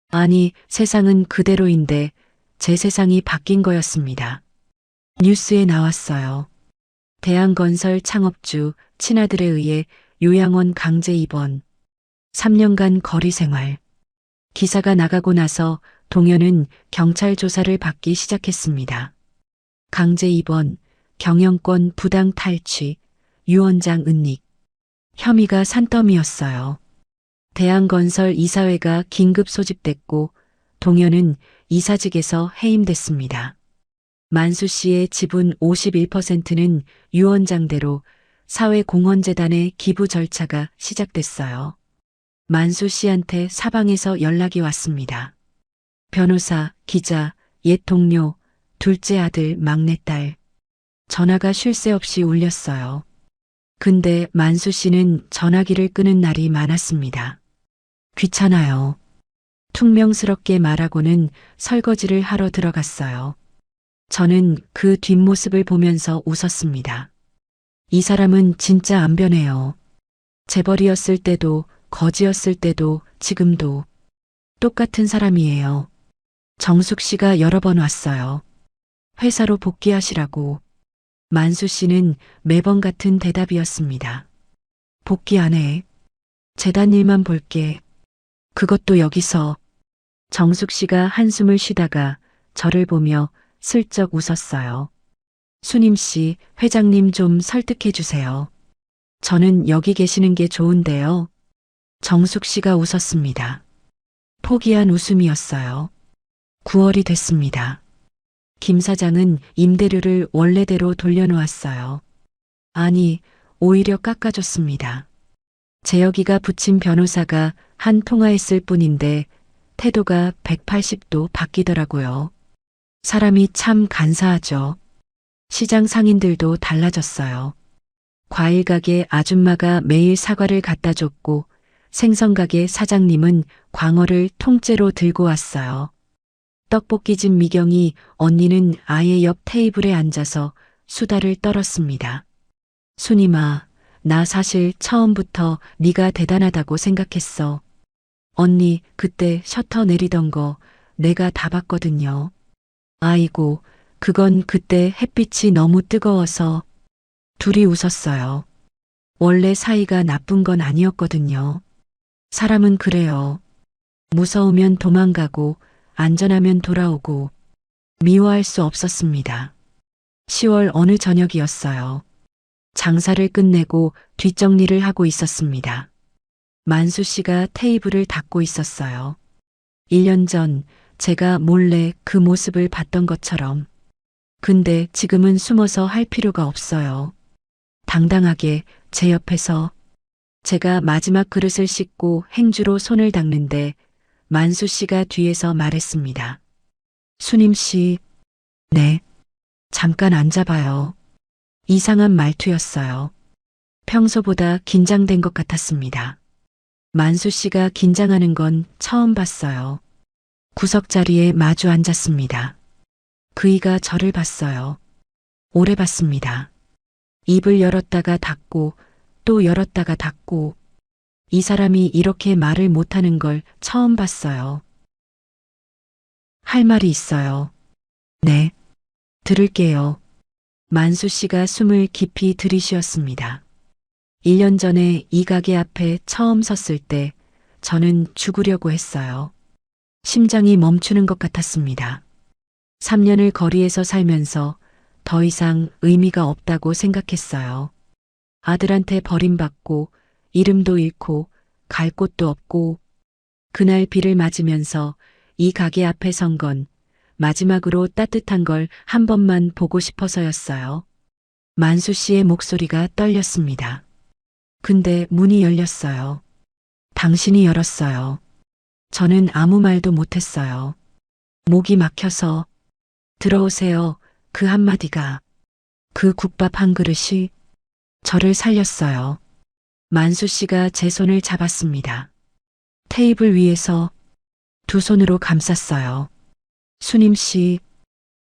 아니, 세상은 그대로인데 제 세상이 바뀐 거였습니다. 뉴스에 나왔어요. 대한건설 창업주 친아들에 의해 요양원 강제 입원. 3년간 거리 생활. 기사가 나가고 나서 동현은 경찰 조사를 받기 시작했습니다. 강제 입원, 경영권 부당 탈취, 유언장 은닉. 혐의가 산더미였어요. 대한건설 이사회가 긴급 소집됐고 동현은 이사직에서 해임됐습니다. 만수 씨의 지분 51%는 유언장대로 사회공헌재단의 기부 절차가 시작됐어요. 만수 씨한테 사방에서 연락이 왔습니다. 변호사, 기자, 옛 동료, 둘째 아들, 막내딸. 전화가 쉴 새 없이 울렸어요. 근데 만수 씨는 전화기를 끄는 날이 많았습니다. 귀찮아요. 퉁명스럽게 말하고는 설거지를 하러 들어갔어요. 저는 그 뒷모습을 보면서 웃었습니다. 이 사람은 진짜 안 변해요. 재벌이었을 때도, 거지였을 때도, 지금도 똑같은 사람이에요. 정숙 씨가 여러 번 왔어요. 회사로 복귀하시라고. 만수 씨는 매번 같은 대답이었습니다. 복귀 안 해. 재단 일만 볼게. 그것도 여기서. 정숙 씨가 한숨을 쉬다가 저를 보며 슬쩍 웃었어요. 수님 씨, 회장님 좀 설득해 주세요. 저는 여기 계시는 게 좋은데요. 정숙 씨가 웃었습니다. 포기한 웃음이었어요. 9월이 됐습니다. 김 사장은 임대료를 원래대로 돌려놓았어요. 아니, 오히려 깎아줬습니다. 재혁이가 붙인 변호사가 한 통화했을 뿐인데 태도가 180도 바뀌더라고요. 사람이 참 간사하죠. 시장 상인들도 달라졌어요. 과일 가게 아줌마가 매일 사과를 갖다 줬고 생선가게 사장님은 광어를 통째로 들고 왔어요. 떡볶이집 미경이 언니는 아예 옆 테이블에 앉아서 수다를 떨었습니다. 순임아, 나 사실 처음부터 네가 대단하다고 생각했어. 언니 그때 셔터 내리던 거 내가 다 봤거든요. 아이고, 그건 그때 햇빛이 너무 뜨거워서. 둘이 웃었어요. 원래 사이가 나쁜 건 아니었거든요. 사람은 그래요. 무서우면 도망가고 안전하면 돌아오고. 미워할 수 없었습니다. 10월 어느 저녁이었어요. 장사를 끝내고 뒷정리를 하고 있었습니다. 만수 씨가 테이블을 닦고 있었어요. 1년 전 제가 몰래 그 모습을 봤던 것처럼. 근데 지금은 숨어서 할 필요가 없어요. 당당하게 제 옆에서. 제가 마지막 그릇을 씻고 행주로 손을 닦는데 만수 씨가 뒤에서 말했습니다. 수님 씨, 네. 잠깐 앉아봐요. 이상한 말투였어요. 평소보다 긴장된 것 같았습니다. 만수 씨가 긴장하는 건 처음 봤어요. 구석자리에 마주 앉았습니다. 그이가 저를 봤어요. 오래 봤습니다. 입을 열었다가 닫고 또 열었다가 닫고. 이 사람이 이렇게 말을 못하는 걸 처음 봤어요. 할 말이 있어요. 네. 들을게요. 만수 씨가 숨을 깊이 들이쉬었습니다. 1년 전에 이 가게 앞에 처음 섰을 때 저는 죽으려고 했어요. 심장이 멈추는 것 같았습니다. 3년을 거리에서 살면서 더 이상 의미가 없다고 생각했어요. 아들한테 버림받고 이름도 잃고 갈 곳도 없고. 그날 비를 맞으면서 이 가게 앞에 선 건 마지막으로 따뜻한 걸 한 번만 보고 싶어서였어요. 만수 씨의 목소리가 떨렸습니다. 근데 문이 열렸어요. 당신이 열었어요. 저는 아무 말도 못했어요. 목이 막혀서. 들어오세요. 그 한마디가. 그 국밥 한 그릇이 저를 살렸어요. 만수 씨가 제 손을 잡았습니다. 테이블 위에서 두 손으로 감쌌어요. 수님 씨,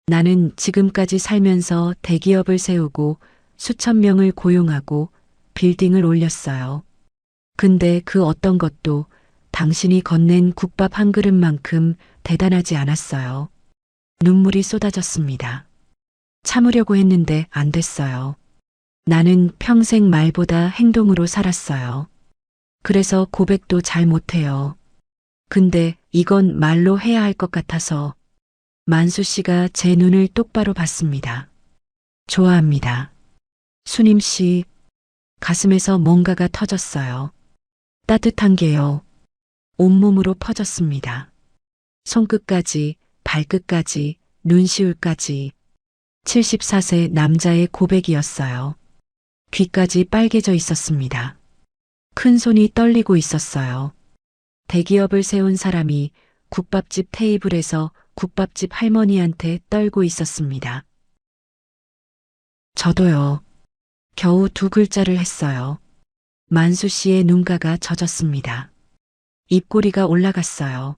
나는 지금까지 살면서 대기업을 세우고 수천 명을 고용하고 빌딩을 올렸어요. 근데 그 어떤 것도 당신이 건넨 국밥 한 그릇만큼 대단하지 않았어요. 눈물이 쏟아졌습니다. 참으려고 했는데 안 됐어요. 나는 평생 말보다 행동으로 살았어요. 그래서 고백도 잘 못해요. 근데 이건 말로 해야 할 것 같아서 만수 씨가 제 눈을 똑바로 봤습니다. 좋아합니다. 수님 씨, 가슴에서 뭔가가 터졌어요. 따뜻한 게요. 온몸으로 퍼졌습니다. 손끝까지, 발끝까지, 눈시울까지. 74세 남자의 고백이었어요. 귀까지 빨개져 있었습니다. 큰 손이 떨리고 있었어요. 대기업을 세운 사람이 국밥집 테이블에서 국밥집 할머니한테 떨고 있었습니다. 저도요. 겨우 두 글자를 했어요. 만수 씨의 눈가가 젖었습니다. 입꼬리가 올라갔어요.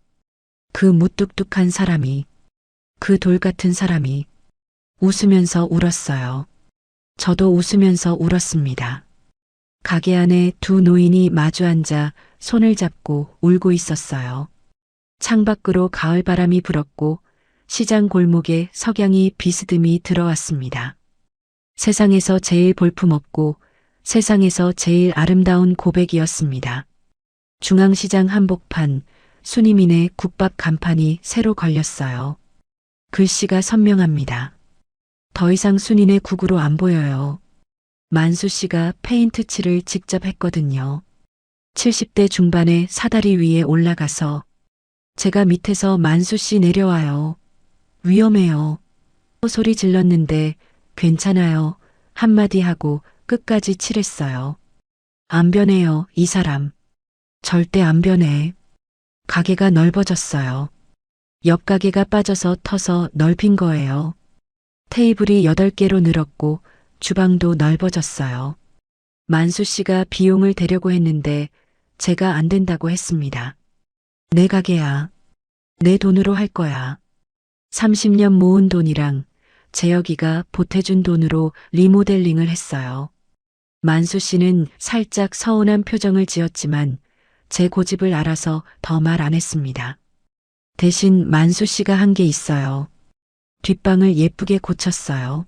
그 무뚝뚝한 사람이, 그 돌 같은 사람이 웃으면서 울었어요. 저도 웃으면서 울었습니다. 가게 안에 두 노인이 마주 앉아 손을 잡고 울고 있었어요. 창밖으로 가을바람이 불었고 시장 골목에 석양이 비스듬히 들어왔습니다. 세상에서 제일 볼품없고 세상에서 제일 아름다운 고백이었습니다. 중앙시장 한복판, 수니민의 국밥 간판이 새로 걸렸어요. 글씨가 선명합니다. 더 이상 순인의 국으로 안 보여요. 만수 씨가 페인트 칠을 직접 했거든요. 70대 중반의 사다리 위에 올라가서 제가 밑에서 만수 씨 내려와요. 위험해요. 소리 질렀는데 괜찮아요. 한마디 하고 끝까지 칠했어요. 안 변해요, 이 사람. 절대 안 변해. 가게가 넓어졌어요. 옆 가게가 빠져서 터서 넓힌 거예요. 테이블이 8개로 늘었고 주방도 넓어졌어요. 만수 씨가 비용을 대려고 했는데 제가 안 된다고 했습니다. 내 가게야. 내 돈으로 할 거야. 30년 모은 돈이랑 재혁이가 보태준 돈으로 리모델링을 했어요. 만수 씨는 살짝 서운한 표정을 지었지만 제 고집을 알아서 더 말 안 했습니다. 대신 만수 씨가 한 게 있어요. 뒷방을 예쁘게 고쳤어요.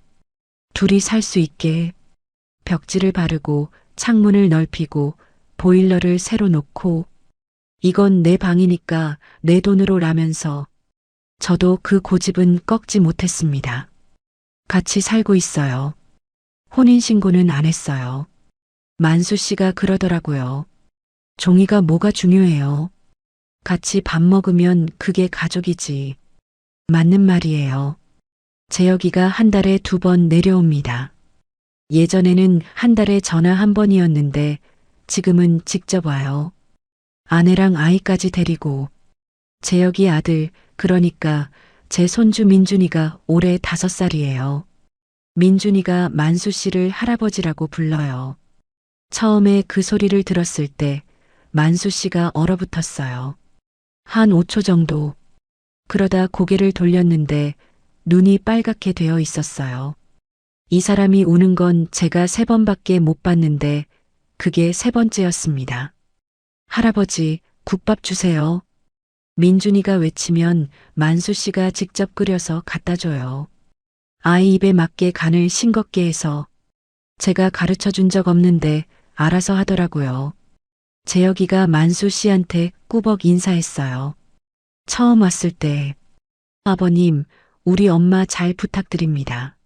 둘이 살 수 있게 벽지를 바르고 창문을 넓히고 보일러를 새로 놓고 이건 내 방이니까 내 돈으로 라면서 저도 그 고집은 꺾지 못했습니다. 같이 살고 있어요. 혼인신고는 안 했어요. 만수 씨가 그러더라고요. 종이가 뭐가 중요해요. 같이 밥 먹으면 그게 가족이지. 맞는 말이에요. 재혁이가 한 달에 2번 내려옵니다. 예전에는 한 달에 전화 1번이었는데 지금은 직접 와요. 아내랑 아이까지 데리고. 재혁이 아들, 그러니까 제 손주 민준이가 올해 5살이에요. 민준이가 만수 씨를 할아버지라고 불러요. 처음에 그 소리를 들었을 때 만수 씨가 얼어붙었어요. 한 5초 정도. 그러다 고개를 돌렸는데 눈이 빨갛게 되어 있었어요. 이 사람이 우는 건 제가 3번밖에 못 봤는데 그게 3번째였습니다. 할아버지, 국밥 주세요. 민준이가 외치면 만수 씨가 직접 끓여서 갖다 줘요. 아이 입에 맞게 간을 싱겁게 해서 제가 가르쳐 준 적 없는데 알아서 하더라고요. 재혁이가 만수 씨한테 꾸벅 인사했어요. 처음 왔을 때, 아버님, 우리 엄마 잘 부탁드립니다.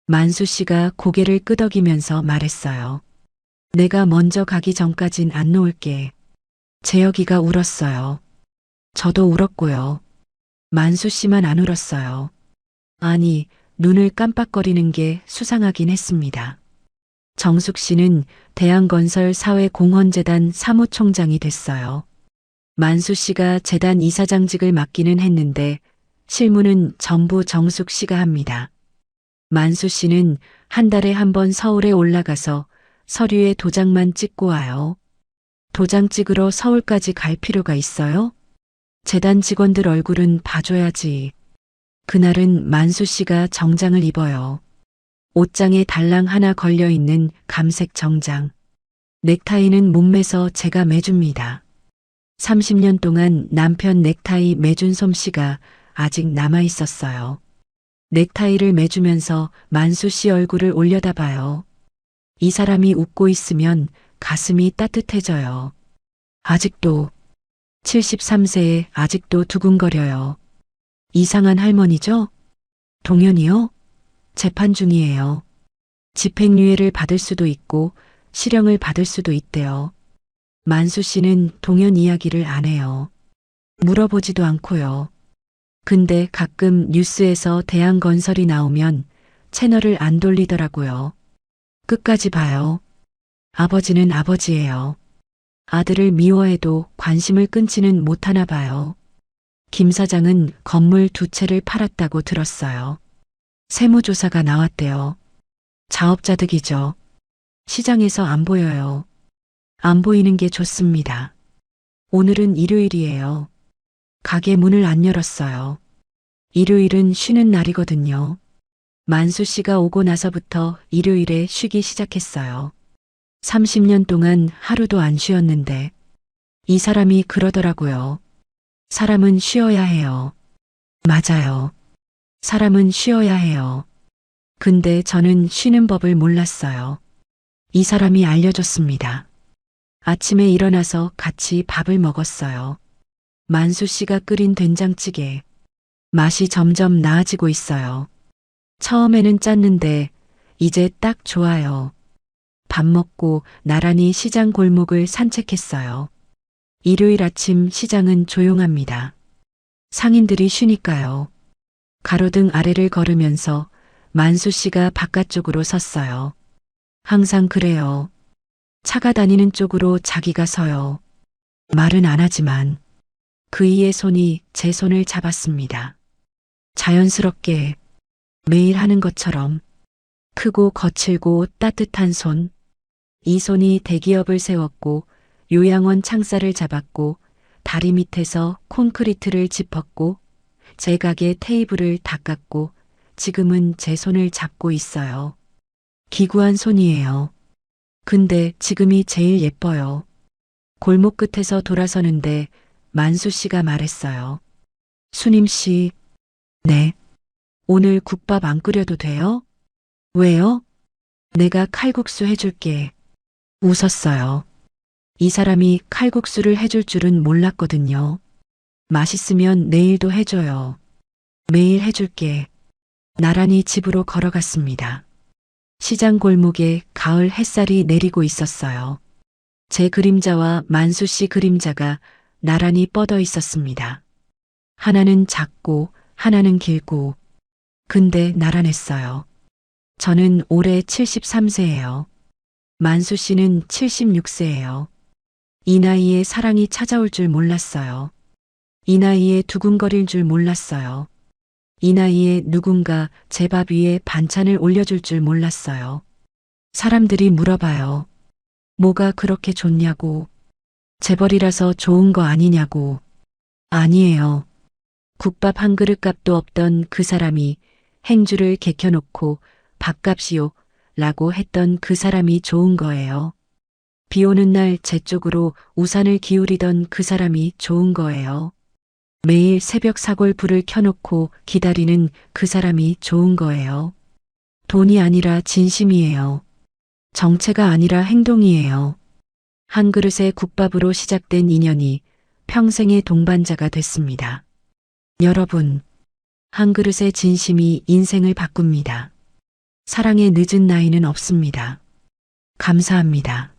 만수 씨가 고개를 끄덕이면서 말했어요. 내가 먼저 가기 전까진 안 놓을게. 재혁이가 울었어요. 저도 울었고요. 만수 씨만 안 울었어요. 아니, 눈을 깜빡거리는 게 수상하긴 했습니다. 정숙 씨는 대한건설 사회공헌재단 사무총장이 됐어요. 만수 씨가 재단 이사장직을 맡기는 했는데 실무는 전부 정숙 씨가 합니다. 만수 씨는 한 달에 1번 서울에 올라가서 서류에 도장만 찍고 와요. 도장 찍으러 서울까지 갈 필요가 있어요? 재단 직원들 얼굴은 봐줘야지. 그날은 만수 씨가 정장을 입어요. 옷장에 달랑 하나 걸려있는 감색 정장. 넥타이는 몸매서 제가 매줍니다. 30년 동안 남편 넥타이 매준 솜씨가 아직 남아 있었어요. 넥타이를 매주면서 만수 씨 얼굴을 올려다봐요. 이 사람이 웃고 있으면 가슴이 따뜻해져요. 아직도 73세에 아직도 두근거려요. 이상한 할머니죠? 동현이요? 재판 중이에요. 집행유예를 받을 수도 있고 실형을 받을 수도 있대요. 만수 씨는 동현 이야기를 안 해요. 물어보지도 않고요. 근데 가끔 뉴스에서 대한건설이 나오면 채널을 안 돌리더라고요. 끝까지 봐요. 아버지는 아버지예요. 아들을 미워해도 관심을 끊지는 못하나 봐요. 김 사장은 건물 2채를 팔았다고 들었어요. 세무조사가 나왔대요. 자업자득이죠. 시장에서 안 보여요. 안 보이는 게 좋습니다. 오늘은 일요일이에요. 가게 문을 안 열었어요. 일요일은 쉬는 날이거든요. 만수 씨가 오고 나서부터 일요일에 쉬기 시작했어요. 30년 동안 하루도 안 쉬었는데 이 사람이 그러더라고요. 사람은 쉬어야 해요. 맞아요. 사람은 쉬어야 해요. 근데 저는 쉬는 법을 몰랐어요. 이 사람이 알려줬습니다. 아침에 일어나서 같이 밥을 먹었어요. 만수 씨가 끓인 된장찌개. 맛이 점점 나아지고 있어요. 처음에는 짰는데 이제 딱 좋아요. 밥 먹고 나란히 시장 골목을 산책했어요. 일요일 아침 시장은 조용합니다. 상인들이 쉬니까요. 가로등 아래를 걸으면서 만수 씨가 바깥쪽으로 섰어요. 항상 그래요. 차가 다니는 쪽으로 자기가 서요. 말은 안 하지만 그이의 손이 제 손을 잡았습니다. 자연스럽게 매일 하는 것처럼 크고 거칠고 따뜻한 손. 이 손이 대기업을 세웠고 요양원 창살을 잡았고 다리 밑에서 콘크리트를 짚었고 제 가게 테이블을 닦았고 지금은 제 손을 잡고 있어요. 기구한 손이에요. 근데 지금이 제일 예뻐요. 골목 끝에서 돌아서는데 만수 씨가 말했어요. 수님 씨, 네. 오늘 국밥 안 끓여도 돼요? 왜요? 내가 칼국수 해줄게. 웃었어요. 이 사람이 칼국수를 해줄 줄은 몰랐거든요. 맛있으면 내일도 해줘요. 매일 해줄게. 나란히 집으로 걸어갔습니다. 시장 골목에 가을 햇살이 내리고 있었어요. 제 그림자와 만수 씨 그림자가 나란히 뻗어 있었습니다. 하나는 작고 하나는 길고 근데 나란했어요. 저는 올해 73세예요. 만수 씨는 76세예요. 이 나이에 사랑이 찾아올 줄 몰랐어요. 이 나이에 두근거릴 줄 몰랐어요. 이 나이에 누군가 제 밥 위에 반찬을 올려줄 줄 몰랐어요. 사람들이 물어봐요. 뭐가 그렇게 좋냐고. 재벌이라서 좋은 거 아니냐고. 아니에요. 국밥 한 그릇 값도 없던 그 사람이 행주를 개켜놓고 밥값이요 라고 했던 그 사람이 좋은 거예요. 비 오는 날 제 쪽으로 우산을 기울이던 그 사람이 좋은 거예요. 매일 새벽 사골 불을 켜놓고 기다리는 그 사람이 좋은 거예요. 돈이 아니라 진심이에요. 정체가 아니라 행동이에요. 한 그릇의 국밥으로 시작된 인연이 평생의 동반자가 됐습니다. 여러분, 한 그릇의 진심이 인생을 바꿉니다. 사랑의 늦은 나이는 없습니다. 감사합니다.